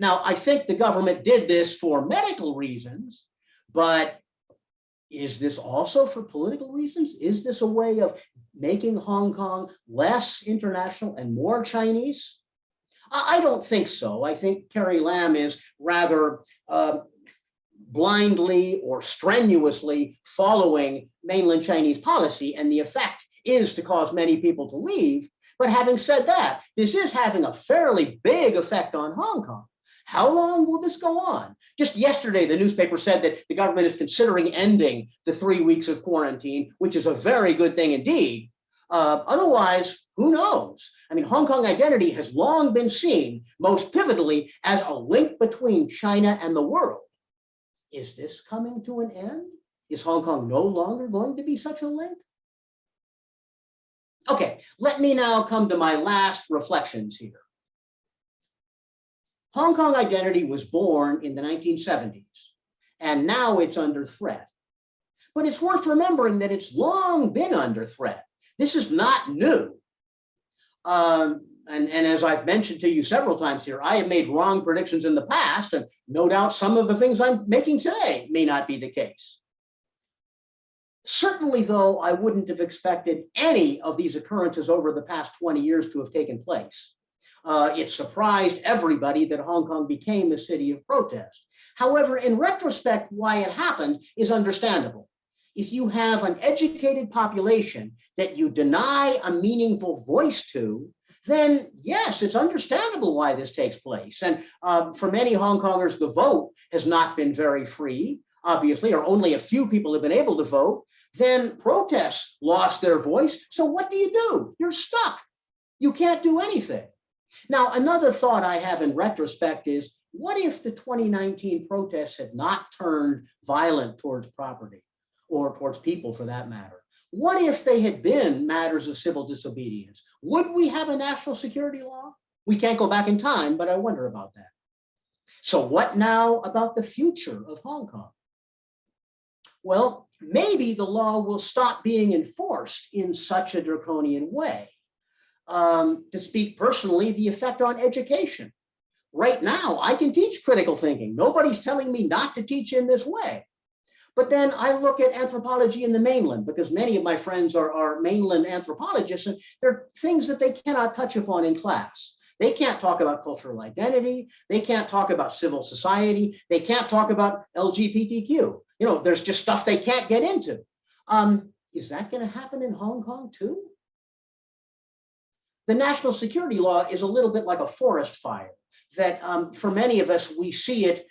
Now, I think the government did this for medical reasons, but Is this also for political reasons? Is this a way of making Hong Kong less international and more Chinese? I don't think so. I think Carrie Lam is rather blindly or strenuously following mainland Chinese policy, and the effect is to cause many people to leave. But having said that, this is having a fairly big effect on Hong Kong. How long will this go on? Just yesterday, the newspaper said that the government is considering ending the 3 weeks of quarantine, which is a very good thing indeed. Otherwise, who knows? I mean, Hong Kong identity has long been seen, most pivotally, as a link between China and the world. Is this coming to an end? Is Hong Kong no longer going to be such a link? Okay, let me now come to my last reflections here. Hong Kong identity was born in the 1970s, and now it's under threat. But it's worth remembering that it's long been under threat. This is not new. And as I've mentioned to you several times here, I have made wrong predictions in the past, and no doubt some of the things I'm making today may not be the case. Certainly, though, I wouldn't have expected any of these occurrences over the past 20 years to have taken place. It surprised everybody that Hong Kong became the city of protest. However, in retrospect, why it happened is understandable. If you have an educated population that you deny a meaningful voice to, then yes, it's understandable why this takes place. And for many Hong Kongers, the vote has not been very free, obviously, or only a few people have been able to vote. Then protests lost their voice. So what do? You're stuck. You can't do anything. Now, another thought I have in retrospect is, what if the 2019 protests had not turned violent towards property, or towards people for that matter? What if they had been matters of civil disobedience? Would we have a national security law? We can't go back in time, but I wonder about that. So what now about the future of Hong Kong? Well, maybe the law will stop being enforced in such a draconian way. To speak personally, the effect on education. Right now, I can teach critical thinking. Nobody's telling me not to teach in this way. But then I look at anthropology in the mainland, because many of my friends are mainland anthropologists, and there are things that they cannot touch upon in class. They can't talk about cultural identity. They can't talk about civil society. They can't talk about LGBTQ. You know, there's just stuff they can't get into. Is that going to happen in Hong Kong too? The national security law is a little bit like a forest fire that for many of us, we see it,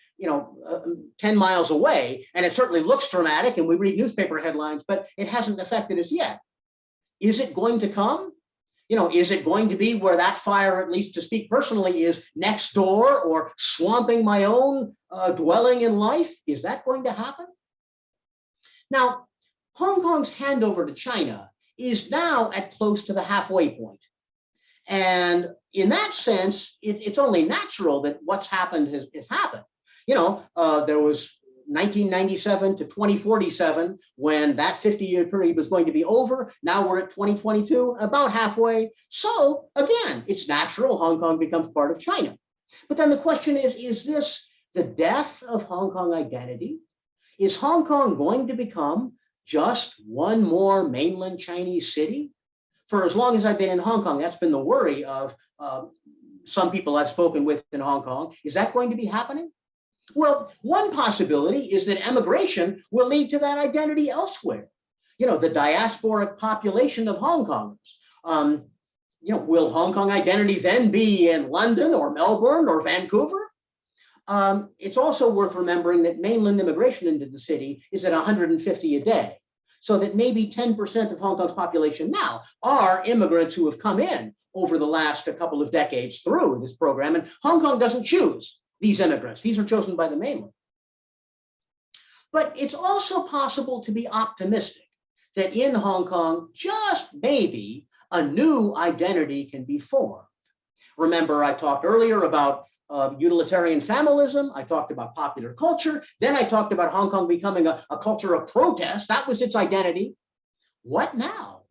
10 miles away, and it certainly looks dramatic and we read newspaper headlines, but it hasn't affected us yet. Is it going to come? Is it going to be where that fire, at least to speak personally, is next door or swamping my own dwelling in life? Is that going to happen? Now, Hong Kong's handover to China is now at close to the halfway point. And in that sense, it's only natural that what's happened has happened. There was 1997 to 2047 when that 50-year period was going to be over. Now we're at 2022, about halfway. So again, it's natural Hong Kong becomes part of China. But then the question is this the death of Hong Kong identity? Is Hong Kong going to become just one more mainland Chinese city? For as long as I've been in Hong Kong, that's been the worry of some people I've spoken with in Hong Kong. Is that going to be happening? Well, one possibility is that emigration will lead to that identity elsewhere. The diasporic population of Hong Kongers. Will Hong Kong identity then be in London or Melbourne or Vancouver? It's also worth remembering that mainland immigration into the city is at 150 a day. So that maybe 10% of Hong Kong's population now are immigrants who have come in over the last couple of decades through this program. And Hong Kong doesn't choose these immigrants. These are chosen by the mainland. But it's also possible to be optimistic that in Hong Kong, just maybe a new identity can be formed. Remember, I talked earlier about utilitarian familism. I talked about popular culture. Then I talked about Hong Kong becoming a culture of protest. That was its identity. What now?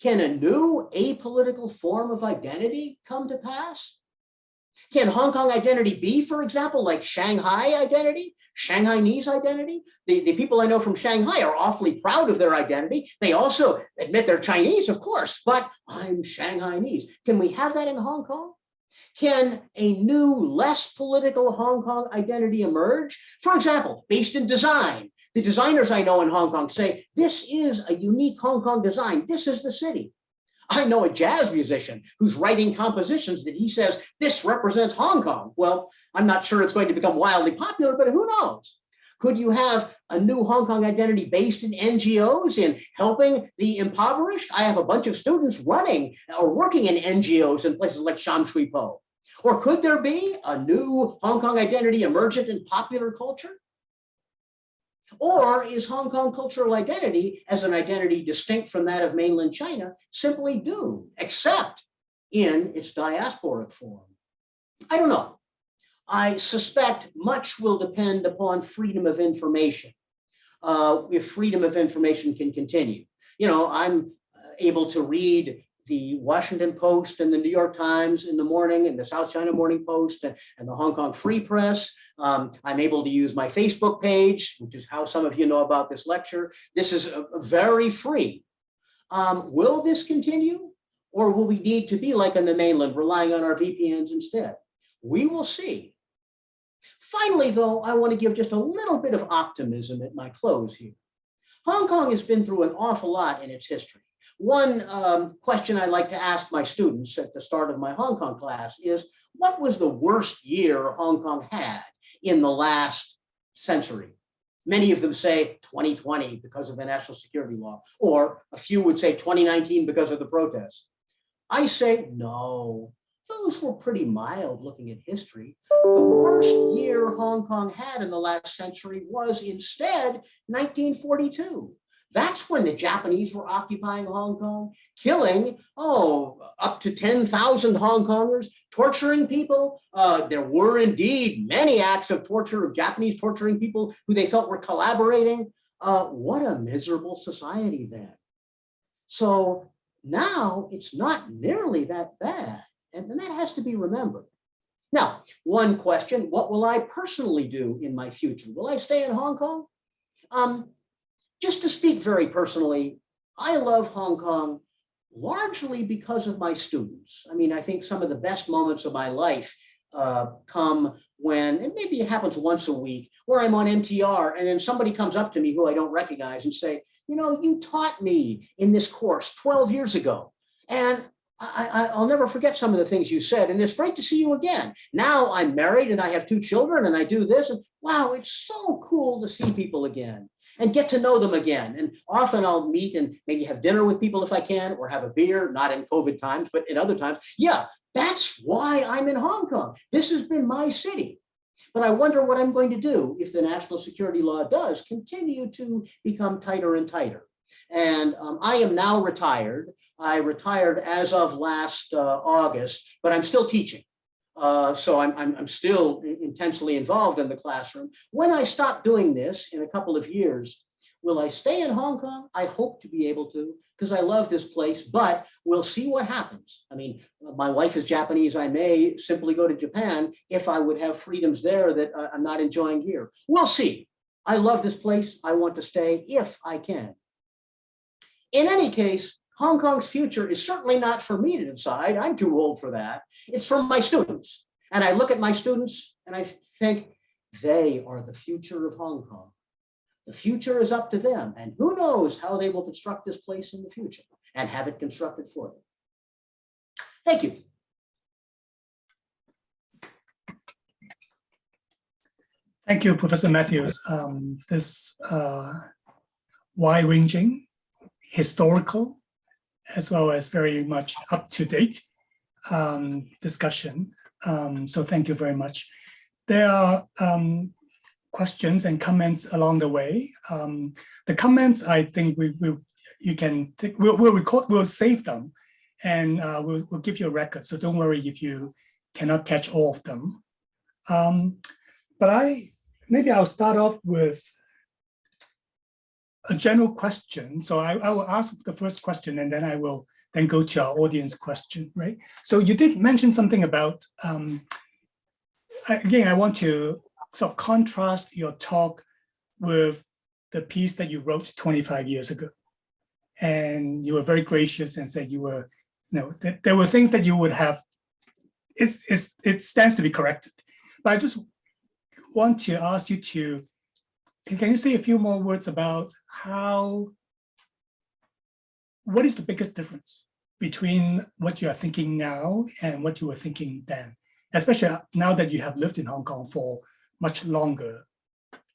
Can a new apolitical form of identity come to pass? Can Hong Kong identity be, for example, like Shanghai identity, Shanghainese identity? The people I know from Shanghai are awfully proud of their identity. They also admit they're Chinese, of course, but I'm Shanghainese. Can we have that in Hong Kong? Can a new, less political Hong Kong identity emerge? For example, based in design. The designers I know in Hong Kong say, this is a unique Hong Kong design. This is the city. I know a jazz musician who's writing compositions that he says, this represents Hong Kong. Well, I'm not sure it's going to become wildly popular, but who knows? Could you have a new Hong Kong identity based in NGOs, in helping the impoverished? I have a bunch of students running or working in NGOs in places like Sham Shui Po. Or could there be a new Hong Kong identity emergent in popular culture? Or is Hong Kong cultural identity, as an identity distinct from that of mainland China, simply doomed, except in its diasporic form? I don't know. I suspect much will depend upon freedom of information. If freedom of information can continue. You know, I'm able to read the Washington Post and the New York Times in the morning, and the South China Morning Post and the Hong Kong Free Press. I'm able to use my Facebook page, which is how some of you know about this lecture. This is very free. Will this continue? Or will we need to be like on the mainland, relying on our VPNs instead? We will see. Finally, though, I want to give just a little bit of optimism at my close here. Hong Kong has been through an awful lot in its history. One question I like to ask my students at the start of my Hong Kong class is, what was the worst year Hong Kong had in the last century? Many of them say 2020 because of the national security law, or a few would say 2019 because of the protests. I say, no, those were pretty mild looking at history. The worst year Hong Kong had in the last century was instead 1942. That's when the Japanese were occupying Hong Kong, killing, up to 10,000 Hong Kongers, torturing people. There were indeed many acts of torture, of Japanese torturing people who they felt were collaborating. What a miserable society then. So now it's not nearly that bad, and that has to be remembered. Now, one question, what will I personally do in my future? Will I stay in Hong Kong? Just to speak very personally, I love Hong Kong largely because of my students. I mean, I think some of the best moments of my life come when, and maybe it happens once a week, where I'm on MTR and then somebody comes up to me who I don't recognize and say, you know, you taught me in this course 12 years ago. And I'll never forget some of the things you said, and it's great to see you again. Now I'm married and I have 2 children and I do this, and wow, it's so cool to see people again and get to know them again. And often I'll meet and maybe have dinner with people if I can, or have a beer, not in COVID times, but in other times. Yeah, that's why I'm in Hong Kong. This has been my city. But I wonder what I'm going to do if the national security law does continue to become tighter and tighter. And I am now retired. I retired as of last August, but I'm still teaching. So I'm still intensely involved in the classroom. When I stop doing this in a couple of years, will I stay in Hong Kong? I hope to be able to, because I love this place, but we'll see what happens. I mean, my wife is Japanese. I may simply go to Japan if I would have freedoms there that I'm not enjoying here. We'll see. I love this place. I want to stay if I can. In any case, Hong Kong's future is certainly not for me to decide. I'm too old for that. It's for my students. And I look at my students and I think they are the future of Hong Kong. The future is up to them. And who knows how they will construct this place in the future and have it constructed for them. Thank you. Thank you, Professor Mathews. This wide-ranging, historical, as well as very much up-to-date discussion. So thank you very much. There are questions and comments along the way. The comments, I think we'll record, we'll save them, and we'll give you a record. So don't worry if you cannot catch all of them. But maybe I'll start off with a general question. So I will ask the first question, and then I will then go to our audience question, right? So you did mention something about again, I want to sort of contrast your talk with the piece that you wrote 25 years ago. And you were very gracious and said you were, that there were things that you would have, it stands to be corrected. But I just want to ask you to, can you say a few more words about what is the biggest difference between what you are thinking now and what you were thinking then, especially now that you have lived in Hong Kong for much longer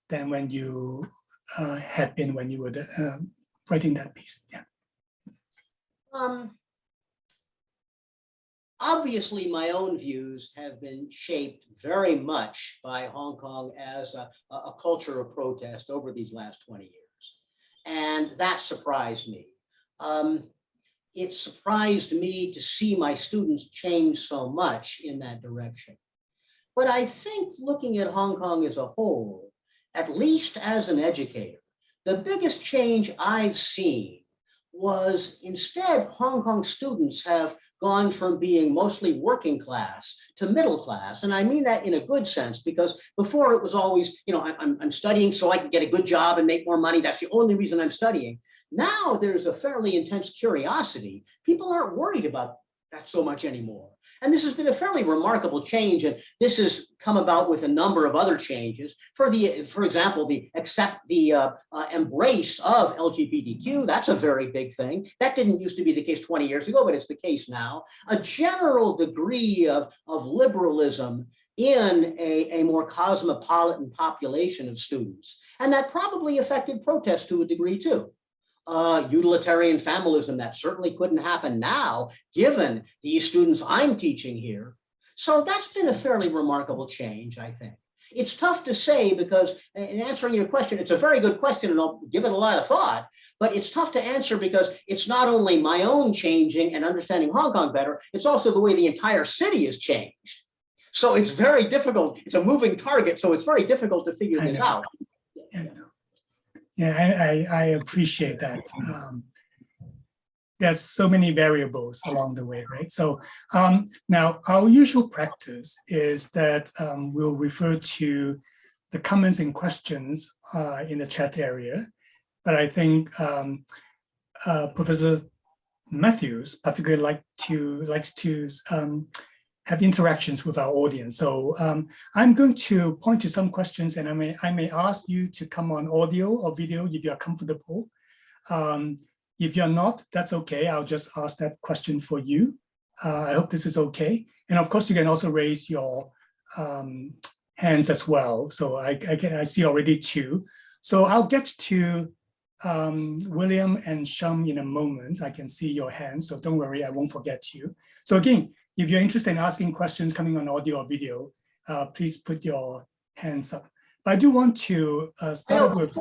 than when you had been when you were writing that piece? Yeah. Obviously, my own views have been shaped very much by Hong Kong as a culture of protest over these last 20 years. And that surprised me. It surprised me to see my students change so much in that direction. But I think looking at Hong Kong as a whole, at least as an educator, the biggest change I've seen was instead Hong Kong students have gone from being mostly working class to middle class. And I mean that in a good sense, because before it was always, I'm studying so I can get a good job and make more money. That's the only reason I'm studying. Now there's a fairly intense curiosity. People aren't worried about that so much anymore. And this has been a fairly remarkable change. And this has come about with a number of other changes. For example, the embrace of LGBTQ, that's a very big thing. That didn't used to be the case 20 years ago, but it's the case now. A general degree of liberalism in a more cosmopolitan population of students. And that probably affected protest to a degree too. Utilitarian familism, that certainly couldn't happen now, given these students I'm teaching here. So that's been a fairly remarkable change, I think. It's tough to say because in answering your question, it's a very good question and I'll give it a lot of thought, but it's tough to answer because it's not only my own changing and understanding Hong Kong better, it's also the way the entire city has changed. So it's very difficult. It's a moving target, so it's very difficult to figure this out. Yeah, I appreciate that. There's so many variables along the way, right? So now our usual practice is that we'll refer to the comments and questions in the chat area. But I think Professor Mathews particularly likes to have interactions with our audience. So I'm going to point to some questions and I may ask you to come on audio or video if you're comfortable. If you're not, that's okay. I'll just ask that question for you. I hope this is okay. And of course, you can also raise your hands as well. So I see already two. So I'll get to William and Shum in a moment. I can see your hands, so don't worry, I won't forget you. So again, if you're interested in asking questions coming on audio or video, please put your hands up. But I do want to start with...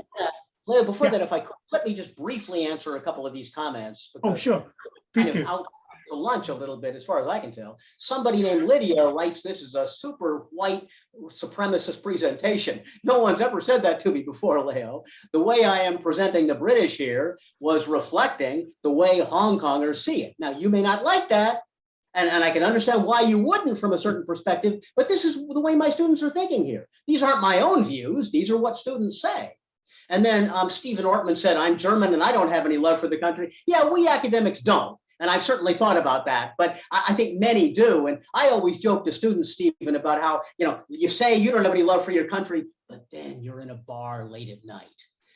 Leo, before that, if I could, let me just briefly answer a couple of these comments. Oh, sure. Please do. Out to lunch a little bit, as far as I can tell. Somebody named Lydia writes, this is a super white supremacist presentation. No one's ever said that to me before, Leo. The way I am presenting the British here was reflecting the way Hong Kongers see it. Now, you may not like that, and I can understand why you wouldn't from a certain perspective, but this is the way my students are thinking here. These aren't my own views. These are what students say. And then Stephen Ortman said, I'm German and I don't have any love for the country. Yeah, we academics don't. And I've certainly thought about that, but I think many do. And I always joke to students, Stephen, about how, you say you don't have any love for your country, but then you're in a bar late at night.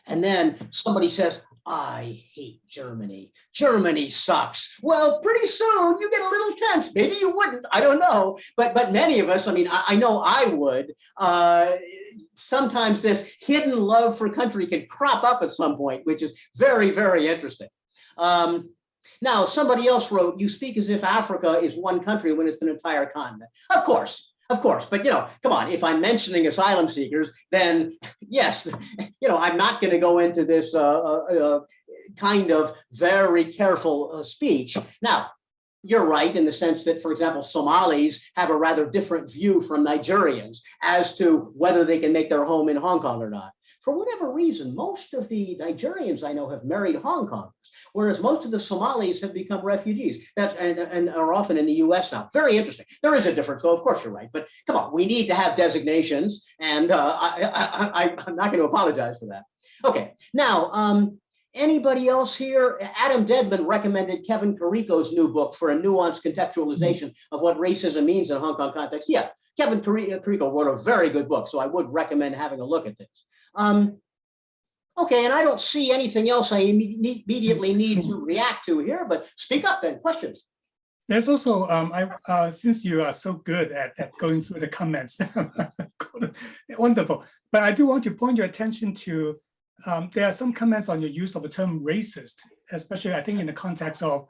And then somebody says, I hate Germany. Germany sucks. Well, pretty soon you get a little tense. Maybe you wouldn't, I don't know. But many of us, I know I would. Sometimes this hidden love for country can crop up at some point, which is very, very interesting. Now, somebody else wrote, you speak as if Africa is one country when it's an entire continent. Of course, but come on, if I'm mentioning asylum seekers, then yes, I'm not going to go into this kind of very careful speech. Now, you're right in the sense that, for example, Somalis have a rather different view from Nigerians as to whether they can make their home in Hong Kong or not. for whatever reason, most of the Nigerians I know have married Hongkongers, whereas most of the Somalis have become refugees. And are often in the US now. Very interesting. There is a difference, so of course you're right. But come on, we need to have designations, and I'm not going to apologize for that. Okay, now, anybody else here? Adam Dedman recommended Kevin Carrico's new book for a nuanced contextualization of what racism means in Hong Kong context. Yeah, Kevin Carrico wrote a very good book, so I would recommend having a look at this. Okay, and I don't see anything else I immediately need to react to here, but speak up then, questions. There's also, since you are so good at going through the comments, wonderful. But I do want to point your attention to, there are some comments on your use of the term racist, especially I think in the context of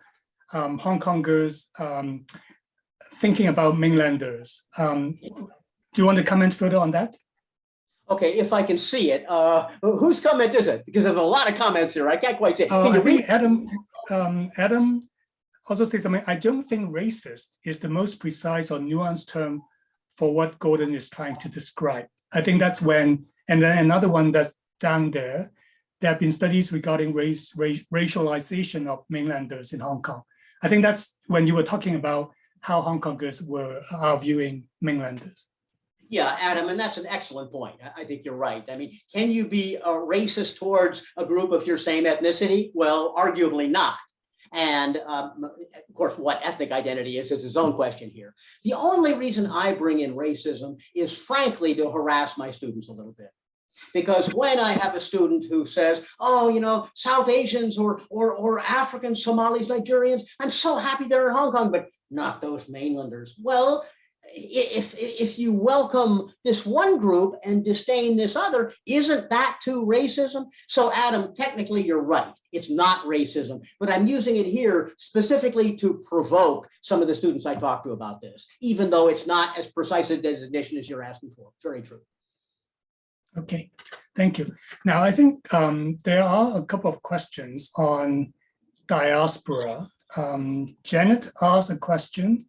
Hongkongers thinking about mainlanders. Do you want to comment further on that? Okay, if I can see it, whose comment is it? Because there's a lot of comments here. I can't quite see. I think Adam also says something. I don't think racist is the most precise or nuanced term for what Gordon is trying to describe. I think that's when, and then another one that's down there, there have been studies regarding racialization of mainlanders in Hong Kong. I think that's when you were talking about how Hong Kongers are viewing mainlanders. Yeah, Adam, and that's an excellent point. I think you're right. I mean, can you be a racist towards a group of your same ethnicity? Well, arguably not. And of course, what ethnic identity is its own question here. The only reason I bring in racism is frankly to harass my students a little bit. Because when I have a student who says, oh, you know, South Asians or Africans, Somalis, Nigerians, I'm so happy they're in Hong Kong, but not those mainlanders. Well, if you welcome this one group and disdain this other, isn't that too racism? So Adam, technically you're right. It's not racism, but I'm using it here specifically to provoke some of the students I talk to about this, even though it's not as precise a designation as you're asking for. Very true. Okay, thank you. Now, I think there are a couple of questions on diaspora. Janet asked a question.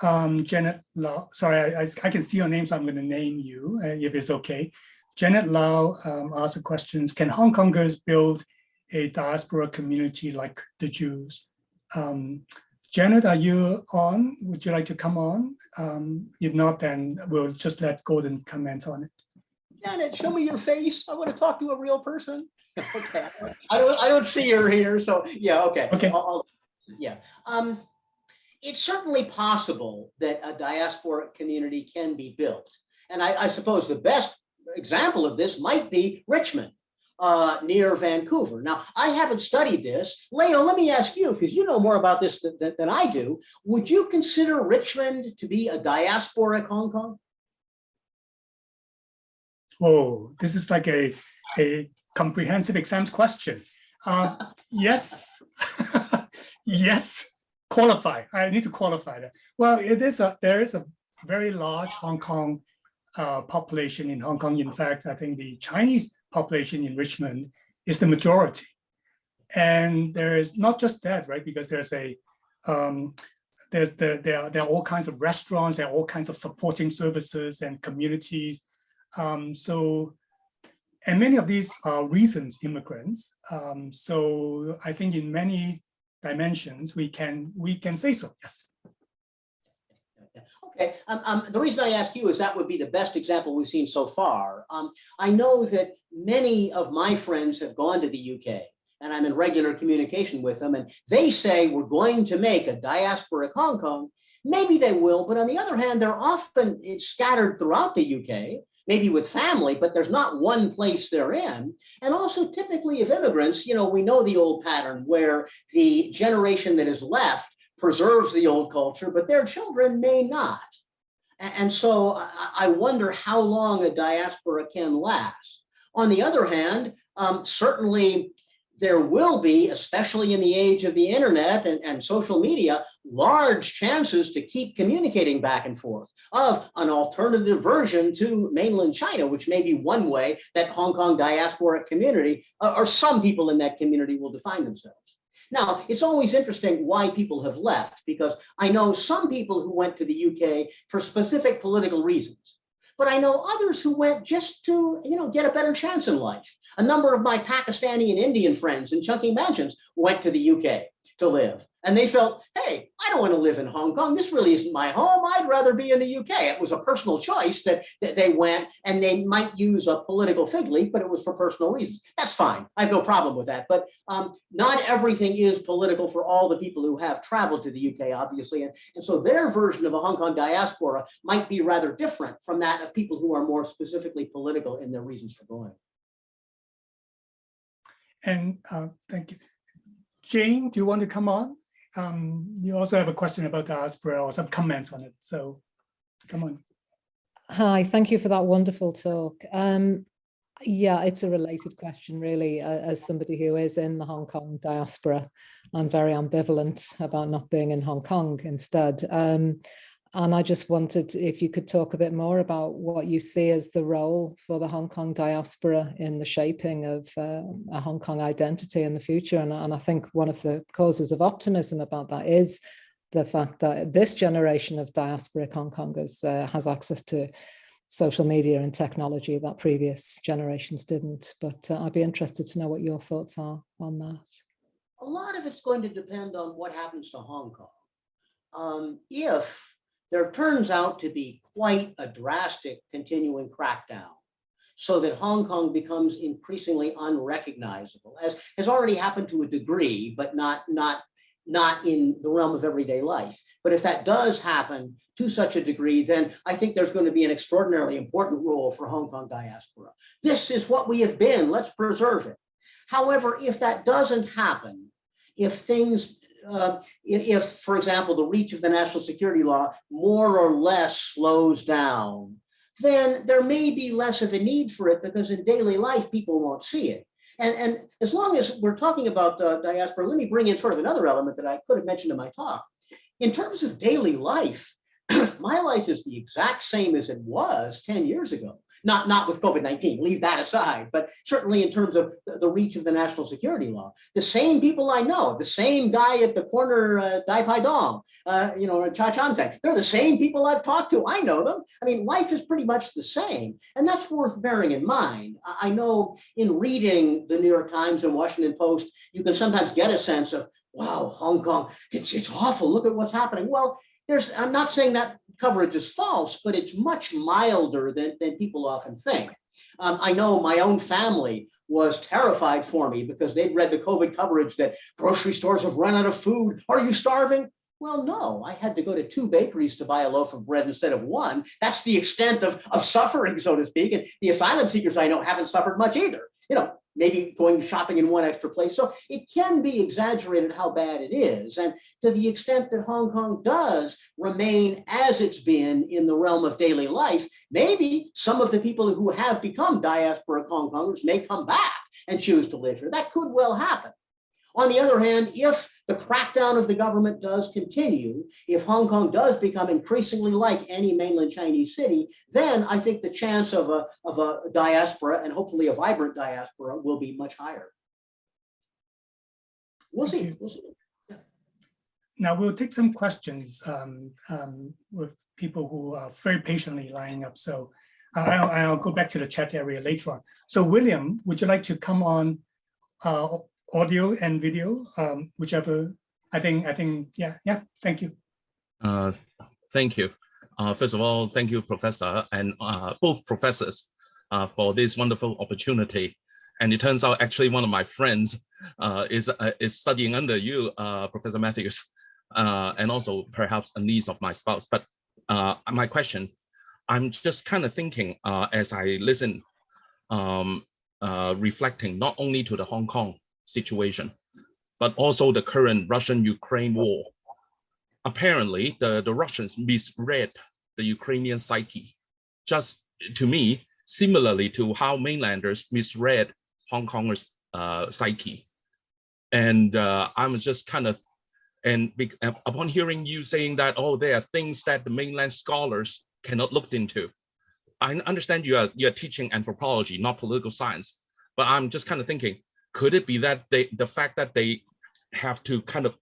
Janet Lau, sorry, I can see your name, so I'm going to name you if it's okay. Janet Lau asked the questions, can Hong Kongers build a diaspora community like the Jews? Janet, are you on? Would you like to come on? If not, then we'll just let Gordon comment on it. Janet, show me your face. I want to talk to a real person. Okay, I don't see her here, so yeah, okay. Okay. Yeah. It's certainly possible that a diaspora community can be built. And I suppose the best example of this might be Richmond, near Vancouver. Now, I haven't studied this. Leo, let me ask you, because you know more about this than I do. Would you consider Richmond to be a diasporic Hong Kong? Oh, this is like a comprehensive exams question. Yes, yes. Qualify. I need to qualify that. Well, there is a very large Hong Kong population in Hong Kong. In fact, I think the Chinese population in Richmond is the majority. And there is not just that, right? Because there are all kinds of restaurants, there are all kinds of supporting services and communities. And many of these are recent immigrants. So I think in many dimensions, we can say so, yes. Okay, the reason I ask you is that would be the best example we've seen so far. I know that many of my friends have gone to the UK, and I'm in regular communication with them, and they say we're going to make a diaspora Hong Kong. Maybe they will, but on the other hand, they're often scattered throughout the UK, maybe with family, but there's not one place they're in. And also typically of immigrants, you know, we know the old pattern where the generation that is left preserves the old culture, but their children may not. And so I wonder how long a diaspora can last. On the other hand, certainly there will be, especially in the age of the internet and social media, large chances to keep communicating back and forth of an alternative version to mainland China, which may be one way that Hong Kong diasporic community, or some people in that community, will define themselves. Now, it's always interesting why people have left, because I know some people who went to the UK for specific political reasons. but I know others who went just to, get a better chance in life. A number of my Pakistani and Indian friends in chunky mansions went to the UK to live. And they felt, hey, I don't want to live in Hong Kong. This really isn't my home. I'd rather be in the UK. It was a personal choice that they went, and they might use a political fig leaf, but it was for personal reasons. That's fine. I have no problem with that. But not everything is political for all the people who have traveled to the UK, obviously. And so their version of a Hong Kong diaspora might be rather different from that of people who are more specifically political in their reasons for going. And thank you. Jane, do you want to come on? You also have a question about diaspora or some comments on it. So come on. Hi, thank you for that wonderful talk. Yeah, it's a related question, really. As somebody who is in the Hong Kong diaspora, I'm very ambivalent about not being in Hong Kong instead. And I just wondered if you could talk a bit more about what you see as the role for the Hong Kong diaspora in the shaping of a Hong Kong identity in the future. And I think one of the causes of optimism about that is the fact that this generation of diasporic Hong Kongers has access to social media and technology that previous generations didn't. But I'd be interested to know what your thoughts are on that. A lot of it's going to depend on what happens to Hong Kong. If there turns out to be quite a drastic continuing crackdown so that Hong Kong becomes increasingly unrecognizable, as has already happened to a degree, but not in the realm of everyday life. But if that does happen to such a degree, then I think there's going to be an extraordinarily important role for Hong Kong diaspora. This is what we have been. Let's preserve it. However, if that doesn't happen, if things if, for example, the reach of the national security law more or less slows down, then there may be less of a need for it, because in daily life, people won't see it. And as long as we're talking about diaspora, let me bring in sort of another element that I could have mentioned in my talk. In terms of daily life, my life is the exact same as it was 10 years ago. Not with COVID-19, leave that aside, but certainly in terms of the reach of the national security law. The same people I know, the same guy at the corner, Dai Pai Dong, Cha Chan Teng, they're the same people I've talked to. I know them. I mean, life is pretty much the same. And that's worth bearing in mind. I know in reading the New York Times and Washington Post, you can sometimes get a sense of, wow, Hong Kong, it's awful. Look at what's happening. Well, I'm not saying that coverage is false, but it's much milder than people often think. I know my own family was terrified for me because they'd read the COVID coverage that grocery stores have run out of food. Are you starving? Well, no, I had to go to 2 bakeries to buy a loaf of bread instead of 1. That's the extent of suffering, so to speak. And the asylum seekers I know haven't suffered much either. Maybe going shopping in 1 extra place. So it can be exaggerated how bad it is. And to the extent that Hong Kong does remain as it's been in the realm of daily life, maybe some of the people who have become diaspora Hong Kongers may come back and choose to live here. That could well happen. On the other hand, if the crackdown of the government does continue, if Hong Kong does become increasingly like any mainland Chinese city, then I think the chance of a diaspora, and hopefully a vibrant diaspora, will be much higher. We'll see. Yeah. Now we'll take some questions with people who are very patiently lining up. So I'll go back to the chat area later on. So William, would you like to come on audio and video, whichever? I think, yeah, thank you. Thank you. First of all, thank you, Professor, and both professors for this wonderful opportunity. And it turns out actually one of my friends is studying under you, Professor Mathews, and also perhaps a niece of my spouse. But my question, I'm just kind of thinking as I listen, reflecting not only to the Hong Kong situation, but also the current Russian-Ukraine war. Apparently, the Russians misread the Ukrainian psyche, just to me, similarly to how mainlanders misread Hong Kongers' psyche. And I'm just kind of, and upon hearing you saying that, oh, there are things that the mainland scholars cannot look into. I understand you are teaching anthropology, not political science, but I'm just kind of thinking, could it be that the fact that they have to kind of,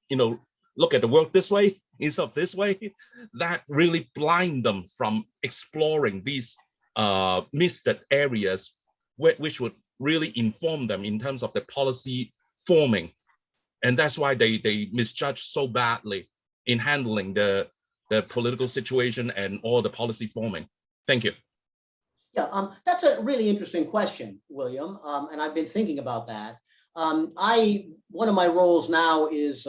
look at the world this way instead of this way, that really blind them from exploring these miss the areas which would really inform them in terms of the policy forming. And that's why they misjudge so badly in handling the political situation and all the policy forming. Thank you. Yeah, that's a really interesting question, William, and I've been thinking about that. One of my roles now is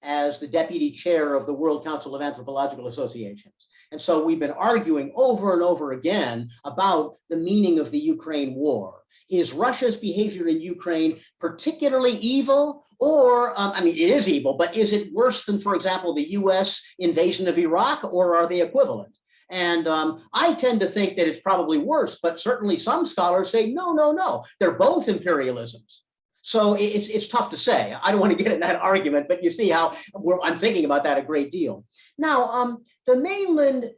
as the deputy chair of the World Council of Anthropological Associations. And so we've been arguing over and over again about the meaning of the Ukraine war. Is Russia's behavior in Ukraine particularly evil? Or, I mean, it is evil, but is it worse than, for example, the US invasion of Iraq, or are they equivalent? And I tend to think that it's probably worse, but certainly some scholars say, no, no, no, they're both imperialisms. So it's tough to say. I don't want to get in that argument, but you see how I'm thinking about that a great deal. Now, the mainland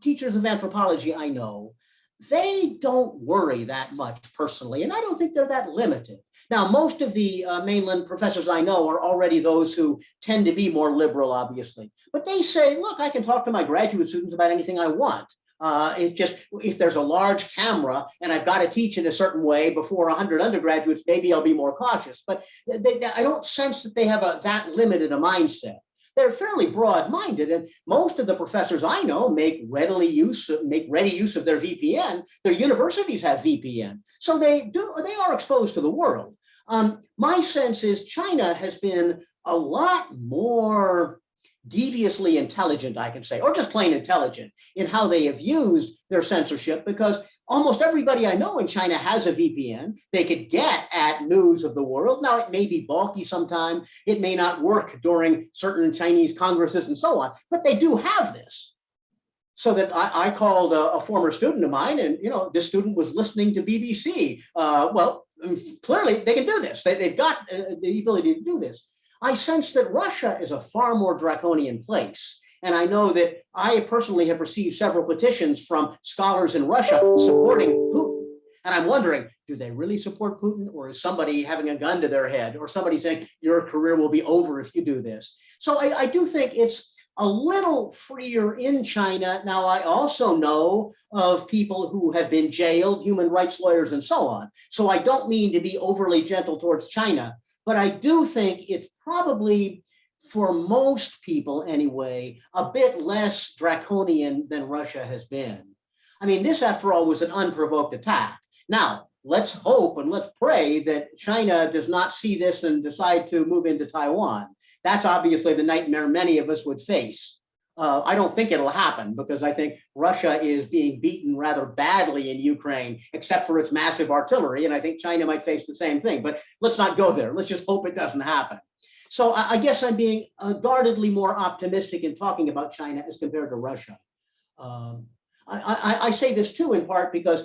teachers of anthropology I know, they don't worry that much personally, and I don't think they're that limited. Now, most of the mainland professors I know are already those who tend to be more liberal, obviously, but they say, look, I can talk to my graduate students about anything I want. It's just, if there's a large camera and I've got to teach in a certain way before 100 undergraduates, maybe I'll be more cautious, but I don't sense that they have that limited a mindset. They're fairly broad-minded, and most of the professors I know make ready use of their VPN. Their universities have VPN, so they are exposed to the world. My sense is China has been a lot more deviously intelligent, I can say, or just plain intelligent in how they have used their censorship, because almost everybody I know in China has a VPN. They could get at news of the world. Now, it may be bulky sometime. It may not work during certain Chinese congresses and so on, but they do have this. So that I called a former student of mine, and this student was listening to BBC. Well, clearly they can do this. They've got the ability to do this. I sense that Russia is a far more draconian place. And I know that I personally have received several petitions from scholars in Russia supporting Putin. And I'm wondering, do they really support Putin, or is somebody having a gun to their head, or somebody saying your career will be over if you do this? So I do think it's a little freer in China. Now, I also know of people who have been jailed, human rights lawyers and so on. So I don't mean to be overly gentle towards China, but I do think it's probably, for most people anyway, a bit less draconian than Russia has been. I mean, this, after all, was an unprovoked attack. Now, let's hope and let's pray that China does not see this and decide to move into Taiwan. That's obviously the nightmare many of us would face. I don't think it'll happen, because I think Russia is being beaten rather badly in Ukraine, except for its massive artillery. And I think China might face the same thing, but let's not go there. Let's just hope it doesn't happen. So I guess I'm being guardedly more optimistic in talking about China as compared to Russia. I say this too, in part because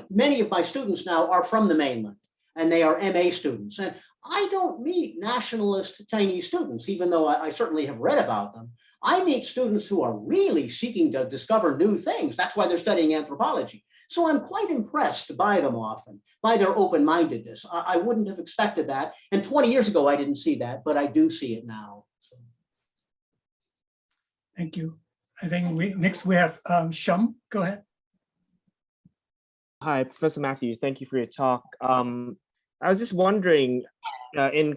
many of my students now are from the mainland, and they are MA students. And I don't meet nationalist Chinese students, even though I certainly have read about them. I meet students who are really seeking to discover new things. That's why they're studying anthropology. So I'm quite impressed by them often, by their open-mindedness. I wouldn't have expected that. And 20 years ago, I didn't see that, but I do see it now. So. Thank you. I think next we have Shum. Go ahead. Hi, Professor Matthews. Thank you for your talk. I was just wondering, in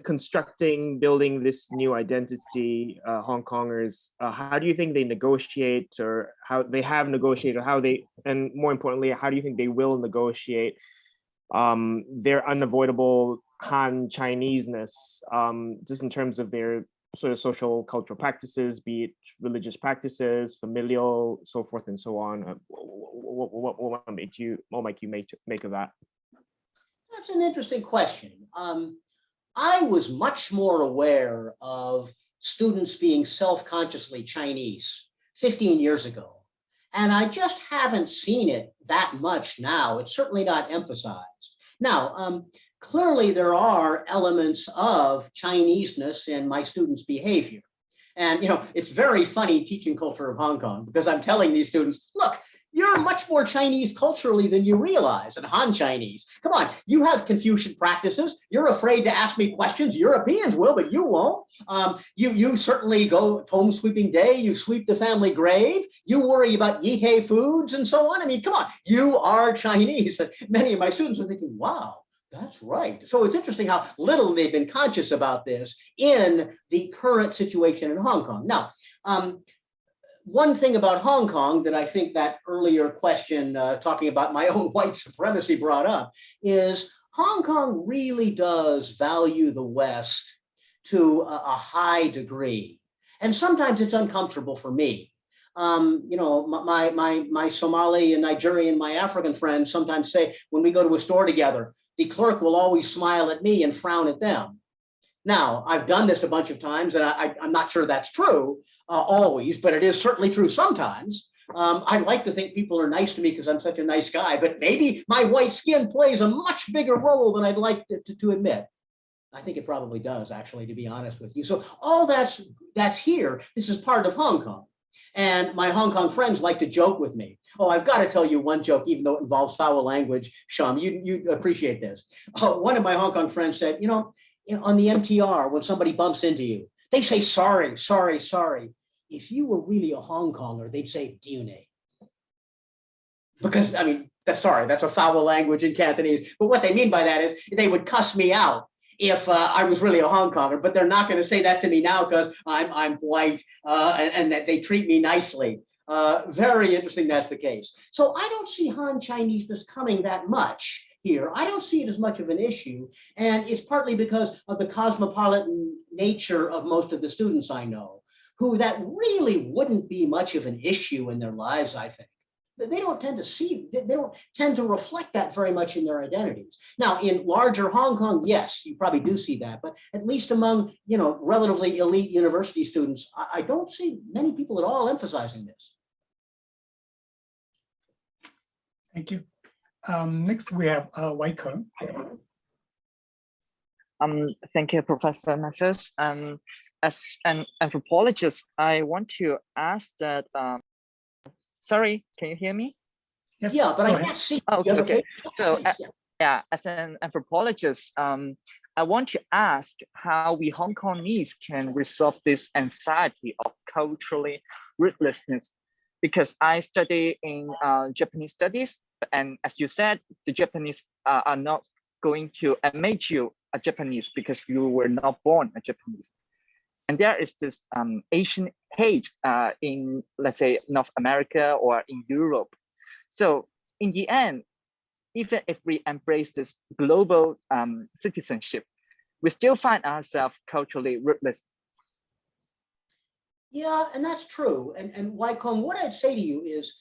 building this new identity, Hong Kongers, how do you think they negotiate, or how they have negotiated, or how they, and more importantly, how do you think they will negotiate their unavoidable Han Chineseness, just in terms of their sort of social cultural practices, be it religious practices, familial, so forth and so on? What might you make of that? That's an interesting question. I was much more aware of students being self-consciously Chinese 15 years ago, and I just haven't seen it that much now. It's certainly not emphasized. Now, clearly there are elements of Chineseness in my students' behavior. And it's very funny teaching culture of Hong Kong, because I'm telling these students, look, You're much more Chinese culturally than you realize, and Han Chinese. Come on, you have Confucian practices. You're afraid to ask me questions. Europeans will, but you won't. You certainly go home sweeping day. You sweep the family grave. You worry about Yihei foods and so on. I mean, come on, you are Chinese. And many of my students are thinking, wow, that's right. So it's interesting how little they've been conscious about this in the current situation in Hong Kong. Now, one thing about Hong Kong that I think that earlier question talking about my own white supremacy brought up is Hong Kong really does value the West to a high degree. And sometimes it's uncomfortable for me. You know, my Somali and Nigerian, my African friends sometimes say when we go to a store together, the clerk will always smile at me and frown at them. Now, I've done this a bunch of times, and I'm not sure that's true always, but it is certainly true sometimes. I like to think people are nice to me because I'm such a nice guy, but maybe my white skin plays a much bigger role than I'd like to admit. I think it probably does, actually, to be honest with you. So all that's here. This is part of Hong Kong. And my Hong Kong friends like to joke with me. Oh, I've got to tell you one joke, even though it involves foul language. Sham, you appreciate this. One of my Hong Kong friends said, you know, on the MTR, when somebody bumps into you, they say, sorry, sorry, sorry. If you were really a Hong Konger, they'd say, Diune. Because, I mean, that's a foul language in Cantonese. But what they mean by that is they would cuss me out if I was really a Hong Konger, but they're not going to say that to me now because I'm white and that they treat me nicely. Very interesting that's the case. So I don't see Han Chineseness coming that much here. I don't see it as much of an issue. And it's partly because of the cosmopolitan nature of most of the students I know, who that really wouldn't be much of an issue in their lives, I think. They don't tend to reflect that very much in their identities. Now, in larger Hong Kong, yes, you probably do see that, but at least among, you know, relatively elite university students, I don't see many people at all emphasizing this. Thank you. Next, we have Wai Kung. Thank you, Professor Mathews. As an anthropologist, I want to ask that. Sorry, can you hear me? Yes. Yeah, but I can't see. Oh, okay. So, yeah, as an anthropologist, I want to ask how we Hongkongese can resolve this anxiety of culturally rootlessness, because I study in Japanese studies, and as you said, the Japanese are not going to admit you a Japanese because you were not born a Japanese. And there is this Asian hate in, let's say, North America or in Europe. So in the end, even if we embrace this global citizenship, we still find ourselves culturally rootless. Yeah, and that's true. And Wai Kung, what I'd say to you is,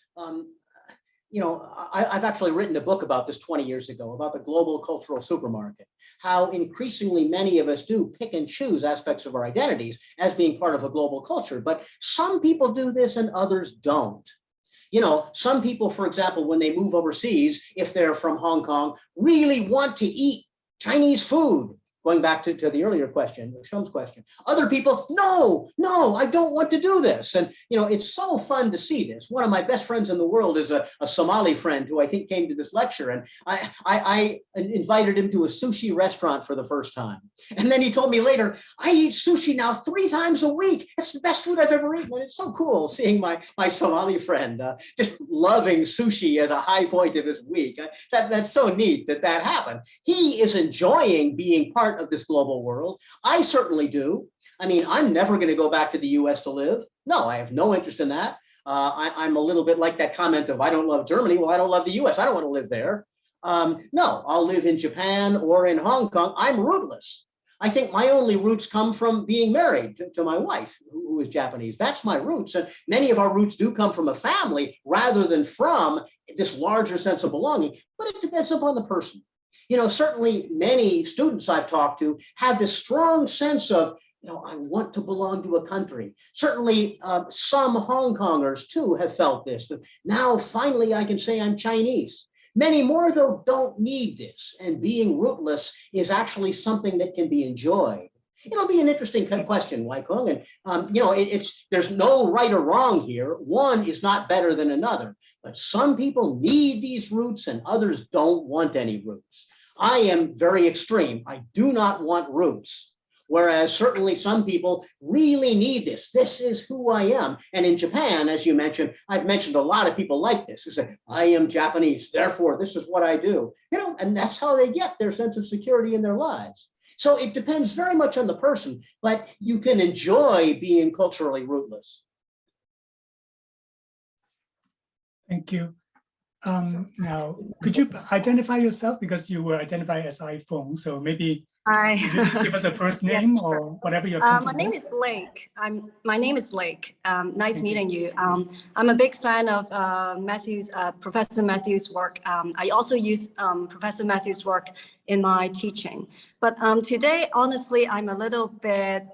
you know, I've actually written a book about this 20 years ago, about the global cultural supermarket, how increasingly many of us do pick and choose aspects of our identities as being part of a global culture. But some people do this and others don't. You know, some people, for example, when they move overseas, if they're from Hong Kong, really want to eat Chinese food. Going back to the earlier question, Shum's question. Other people, no, I don't want to do this. And, you know, it's so fun to see this. One of my best friends in the world is a Somali friend who I think came to this lecture. And I invited him to a sushi restaurant for the first time. And then he told me later, I eat sushi now 3 times a week. It's the best food I've ever eaten. And it's so cool seeing my Somali friend just loving sushi as a high point of his week. That's so neat that happened. He is enjoying being part of this global world. I certainly do. I mean, I'm never going to go back to the US to live. No, I have no interest in that. I'm a little bit like that comment of I don't love Germany. Well, I don't love the US. I don't want to live there. No, I'll live in Japan or in Hong Kong. I'm rootless. I think my only roots come from being married to my wife, who is Japanese. That's my roots. And many of our roots do come from a family rather than from this larger sense of belonging. But it depends upon the person. You know, certainly many students I've talked to have this strong sense of, you know, I want to belong to a country. Certainly some Hong Kongers too have felt this, that now finally I can say I'm Chinese. Many more though don't need this, and being rootless is actually something that can be enjoyed. It'll be an interesting kind of question, Wai Kung. And, there's no right or wrong here. One is not better than another, but some people need these roots and others don't want any roots. I am very extreme. I do not want roots. Whereas certainly some people really need this. This is who I am. And in Japan, as you mentioned, I've mentioned a lot of people like this who say, I am Japanese, therefore this is what I do. And that's how they get their sense of security in their lives. So it depends very much on the person, but you can enjoy being culturally rootless. Thank you. Now, could you identify yourself, because you were identified as iPhone, so maybe Hi. could you just give us a first name or whatever you're My comfortable name with? is Lake. My name is Lake. Nice meeting you. I'm a big fan of Professor Mathews' work. I also use Professor Mathews' work in my teaching. But today, honestly, I'm a little bit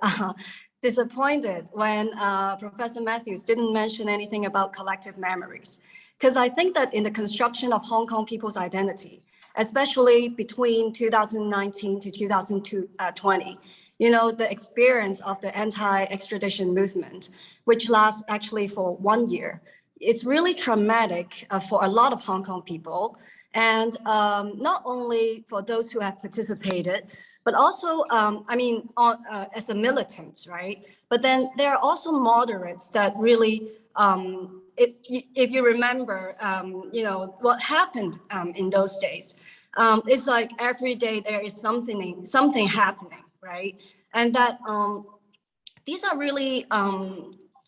disappointed when Professor Mathews didn't mention anything about collective memories. Because I think that in the construction of Hong Kong people's identity, especially between 2019 to 2020, the experience of the anti-extradition movement, which lasts actually for 1 year, it's really traumatic for a lot of Hong Kong people. And not only for those who have participated, but also, as a militant, right? But then there are also moderates that really, if you remember, what happened in those days, it's like every day there is something happening, right? And that these are really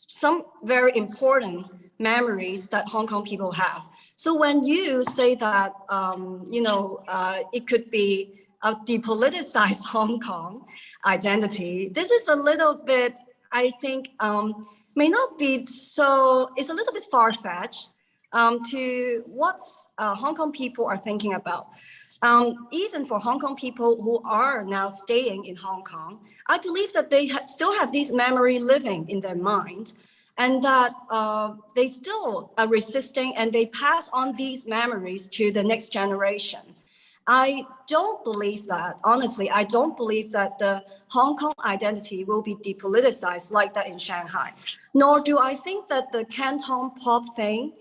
some very important memories that Hong Kong people have. So when you say that, it could be a depoliticized Hong Kong identity, this is a little bit, I think, may not be so, it's a little bit far-fetched to what Hong Kong people are thinking about. Even for Hong Kong people who are now staying in Hong Kong, I believe that they still have this memory living in their mind, and that they still are resisting and they pass on these memories to the next generation. I don't believe that, honestly, I don't believe that the Hong Kong identity will be depoliticized like that in Shanghai. Nor do I think that the Cantopop thing,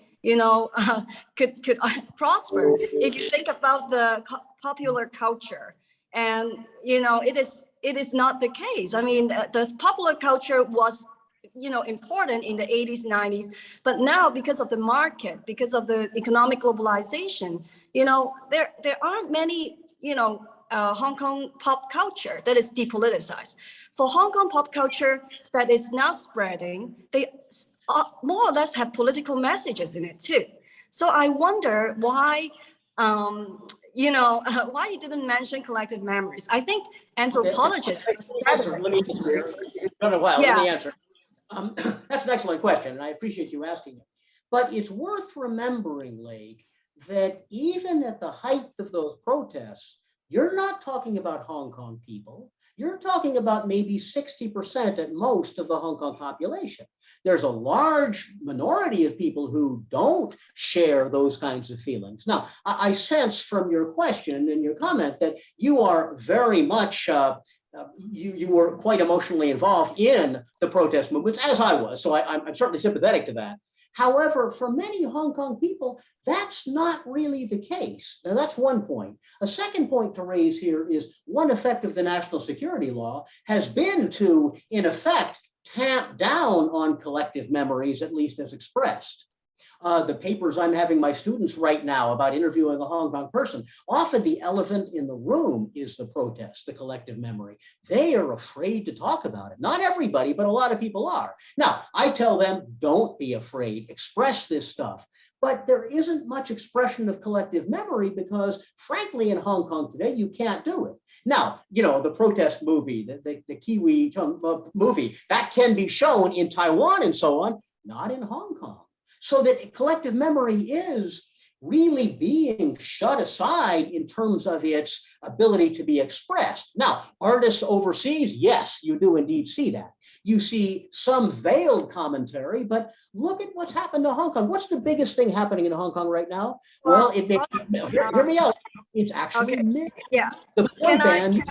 could prosper. If you think about the popular culture, and it is not the case. I mean, the popular culture was important in the 80s, 90s, but now because of the market, because of the economic globalization, there aren't many, Hong Kong pop culture that is depoliticized. For Hong Kong pop culture that is now spreading, they more or less have political messages in it too. So I wonder why, why you didn't mention collective memories. I think anthropologists. Let me answer. It's been a while. Let me answer. That's an excellent question, and I appreciate you asking it. But it's worth remembering, Lake, that even at the height of those protests, you're not talking about Hong Kong people. You're talking about maybe 60% at most of the Hong Kong population. There's a large minority of people who don't share those kinds of feelings. Now, I sense from your question and your comment that you are very much you were quite emotionally involved in the protest movements, as I was, so I'm certainly sympathetic to that. However, for many Hong Kong people, that's not really the case. Now, that's one point. A second point to raise here is one effect of the national security law has been to, in effect, tamp down on collective memories, at least as expressed. The papers I'm having my students write now about interviewing a Hong Kong person, often the elephant in the room is the protest, the collective memory. They are afraid to talk about it. Not everybody, but a lot of people are. Now, I tell them, don't be afraid, express this stuff. But there isn't much expression of collective memory because, frankly, in Hong Kong today, you can't do it. Now, the protest movie, the Kiwi movie, that can be shown in Taiwan and so on, not in Hong Kong. So that collective memory is really being shut aside in terms of its ability to be expressed. Now, artists overseas, yes, you do indeed see that. You see some veiled commentary, but look at what's happened to Hong Kong. What's the biggest thing happening in Hong Kong right now? Well, it makes, hear me out. It's actually okay. mixed. Yeah. The boy band.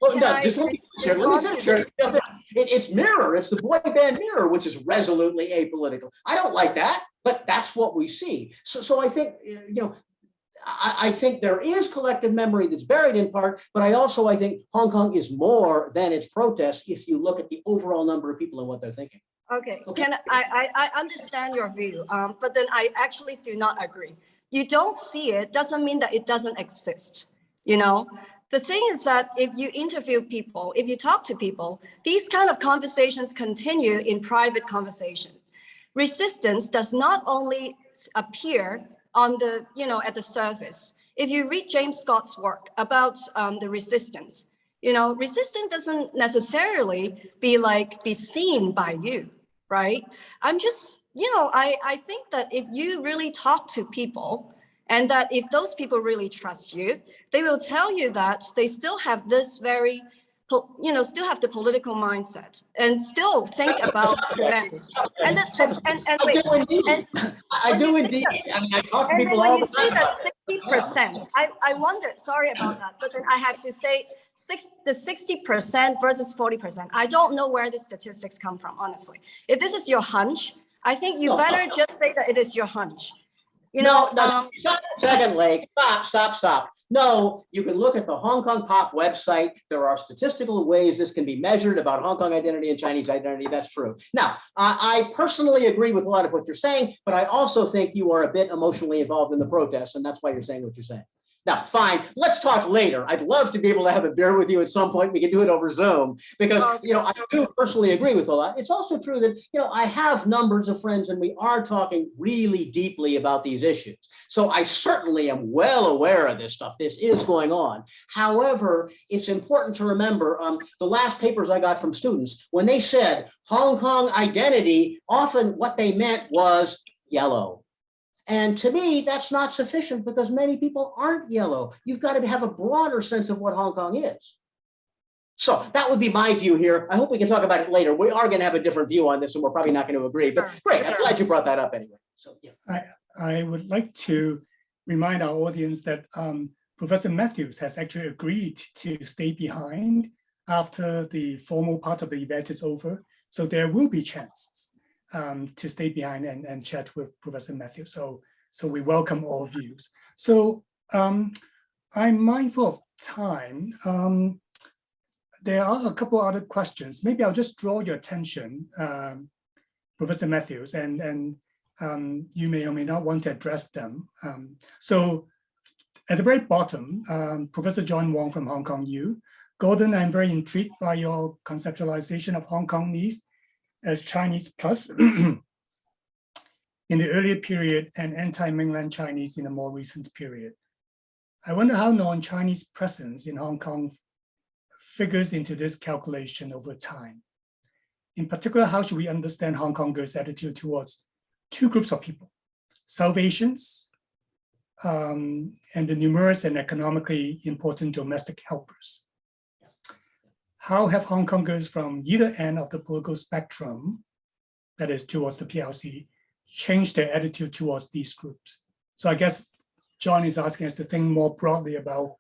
Well, can no, I just let me, here, let me respond finish to here. It's Mirror. It's the boy band Mirror, which is resolutely apolitical. I don't like that, but that's what we see. So I think, I think there is collective memory that's buried in part, but I think Hong Kong is more than its protests if you look at the overall number of people and what they're thinking. Okay, can I understand your view, but then I actually do not agree. You don't see it doesn't mean that it doesn't exist. The thing is that if you interview people, if you talk to people, these kind of conversations continue in private conversations. Resistance does not only appear on the, at the surface. If you read James Scott's work about the resistance, resistance doesn't necessarily be seen by you, right? I'm just, I think that if you really talk to people, and that if those people really trust you, they will tell you that they still have this very, still have the political mindset and still think about the values. And I do indeed. I mean, I talk to people all the time. And when you say that 60%, I wonder, sorry about that, but then I have to say the 60% versus 40%. I don't know where the statistics come from, honestly. If this is your hunch, I think you better just say that it is your hunch. Second, Lake, stop. No, you can look at the Hong Kong Pop website. There are statistical ways this can be measured about Hong Kong identity and Chinese identity. That's true. Now, I personally agree with a lot of what you're saying, but I also think you are a bit emotionally involved in the protests, and that's why you're saying what you're saying. Now, fine, let's talk later. I'd love to be able to have a beer with you at some point. We can do it over Zoom because, I do personally agree with a lot. It's also true that, I have numbers of friends and we are talking really deeply about these issues. So I certainly am well aware of this stuff. This is going on. However, it's important to remember the last papers I got from students, when they said Hong Kong identity, often what they meant was yellow. And to me, that's not sufficient because many people aren't yellow. You've got to have a broader sense of what Hong Kong is. So that would be my view here. I hope we can talk about it later. We are going to have a different view on this and we're probably not going to agree, but great. I'm glad you brought that up anyway. So yeah. I would like to remind our audience that Professor Mathews has actually agreed to stay behind after the formal part of the event is over. So there will be chances to stay behind and chat with Professor Mathews. So we welcome all views. So I'm mindful of time. There are a couple other questions. Maybe I'll just draw your attention, Professor Mathews, and you may or may not want to address them. So at the very bottom, Professor John Wong from Hong Kong U. Gordon, I'm very intrigued by your conceptualization of Hongkongese as Chinese plus in the earlier period and anti-mainland Chinese in a more recent period. I wonder how non-Chinese presence in Hong Kong figures into this calculation over time. In particular, how should we understand Hong Kongers' attitude towards two groups of people, South Asians and the numerous and economically important domestic helpers? How have Hong Kongers from either end of the political spectrum, that is towards the PLC, changed their attitude towards these groups? So I guess John is asking us to think more broadly about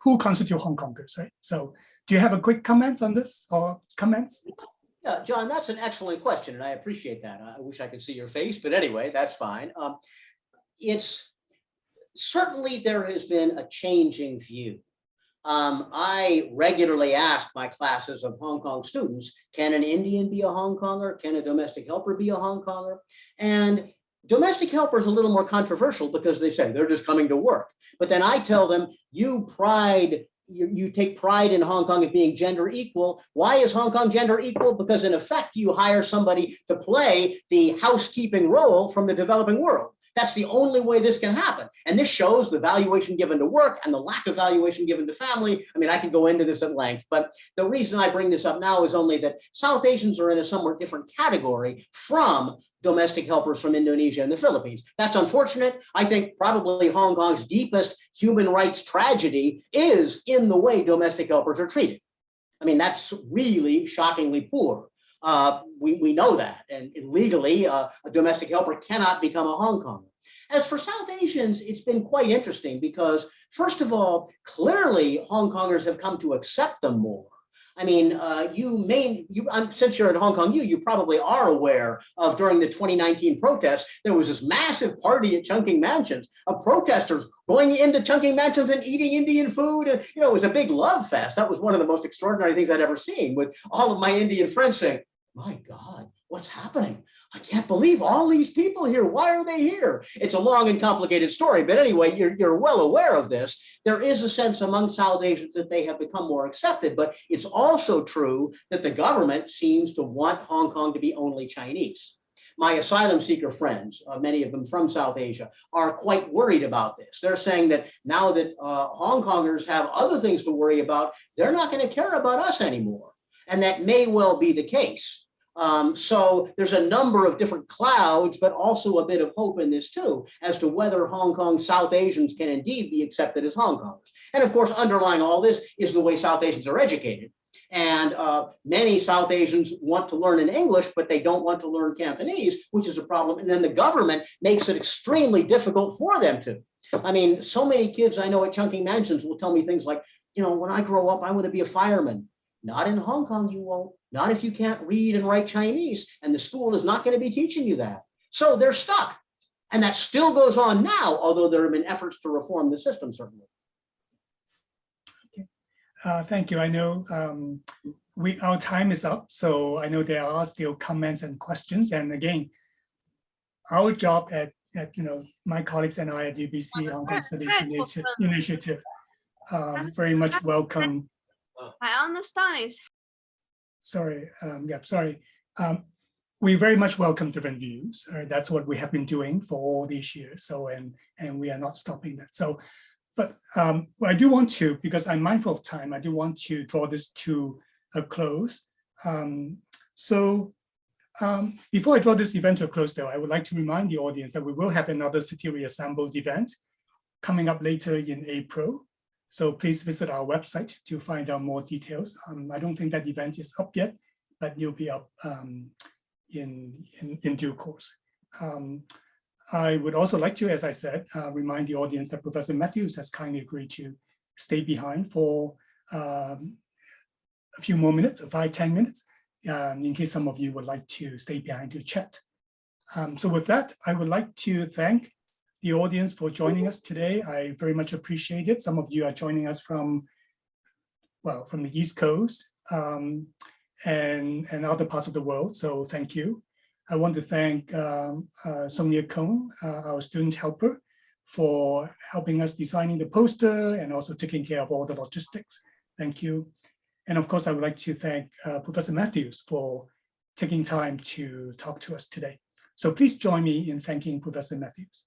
who constitute Hong Kongers, right? So do you have a quick comments on this or comments? Yeah, John, that's an excellent question, and I appreciate that. I wish I could see your face, but anyway, that's fine. It's certainly there has been a changing view. I regularly ask my classes of Hong Kong students, can an Indian be a Hong Konger? Can a domestic helper be a Hong Konger? And domestic helper is a little more controversial because they say they're just coming to work. But then I tell them, you take pride in Hong Kong as being gender equal. Why is Hong Kong gender equal? Because in effect, you hire somebody to play the housekeeping role from the developing world. That's the only way this can happen. And this shows the valuation given to work and the lack of valuation given to family. I mean, I could go into this at length, but the reason I bring this up now is only that South Asians are in a somewhat different category from domestic helpers from Indonesia and the Philippines. That's unfortunate. I think probably Hong Kong's deepest human rights tragedy is in the way domestic helpers are treated. I mean, that's really shockingly poor. We know that, and legally, a domestic helper cannot become a Hong Konger. As for South Asians, it's been quite interesting because, first of all, clearly Hong Kongers have come to accept them more. I mean, since you're in Hong Kong, you probably are aware of during the 2019 protests, there was this massive party at Chungking Mansions of protesters going into Chungking Mansions and eating Indian food. And, you know, it was a big love fest. That was one of the most extraordinary things I'd ever seen, with all of my Indian friends saying, my God, what's happening? I can't believe all these people here. Why are they here? It's a long and complicated story, but anyway, you're well aware of this. There is a sense among South Asians that they have become more accepted, but it's also true that the government seems to want Hong Kong to be only Chinese. My asylum seeker friends, many of them from South Asia, are quite worried about this. They're saying that now that Hong Kongers have other things to worry about, they're not going to care about us anymore. And that may well be the case. So there's a number of different clouds, but also a bit of hope in this too, as to whether Hong Kong South Asians can indeed be accepted as Hong Kongers. And of course, underlying all this is the way South Asians are educated. And many South Asians want to learn in English, but they don't want to learn Cantonese, which is a problem. And then the government makes it extremely difficult for them to. I mean, so many kids I know at Chungking Mansions will tell me things like, you know, when I grow up, I want to be a fireman. Not in Hong Kong, you won't. Not if you can't read and write Chinese, and the school is not going to be teaching you that. So they're stuck. And that still goes on now, although there have been efforts to reform the system, certainly. Okay. Thank you. I know our time is up, so I know there are still comments and questions. And again, our job at my colleagues and I at UBC Hong Kong Studies Initiative very much welcome. I understand it's Sorry, we very much welcome different views. That's what we have been doing for all these years. So, and we are not stopping that. So, but I do want to, because I'm mindful of time, I do want to draw this to a close. Before I draw this event to a close, though, I would like to remind the audience that we will have another City Reassembled event coming up later in April. So please visit our website to find out more details. I don't think that event is up yet, but it'll be up in due course. I would also like to, as I said, remind the audience that Professor Mathews has kindly agreed to stay behind for a few more minutes, 5-10 minutes, in case some of you would like to stay behind to chat. So with that, I would like to thank the audience for joining us today. I very much appreciate it. Some of you are joining us from the East Coast and other parts of the world, so thank you. I want to thank Sonia Kong, our student helper, for helping us designing the poster and also taking care of all the logistics. Thank you. And of course, I would like to thank Professor Mathews for taking time to talk to us today. So please join me in thanking Professor Mathews.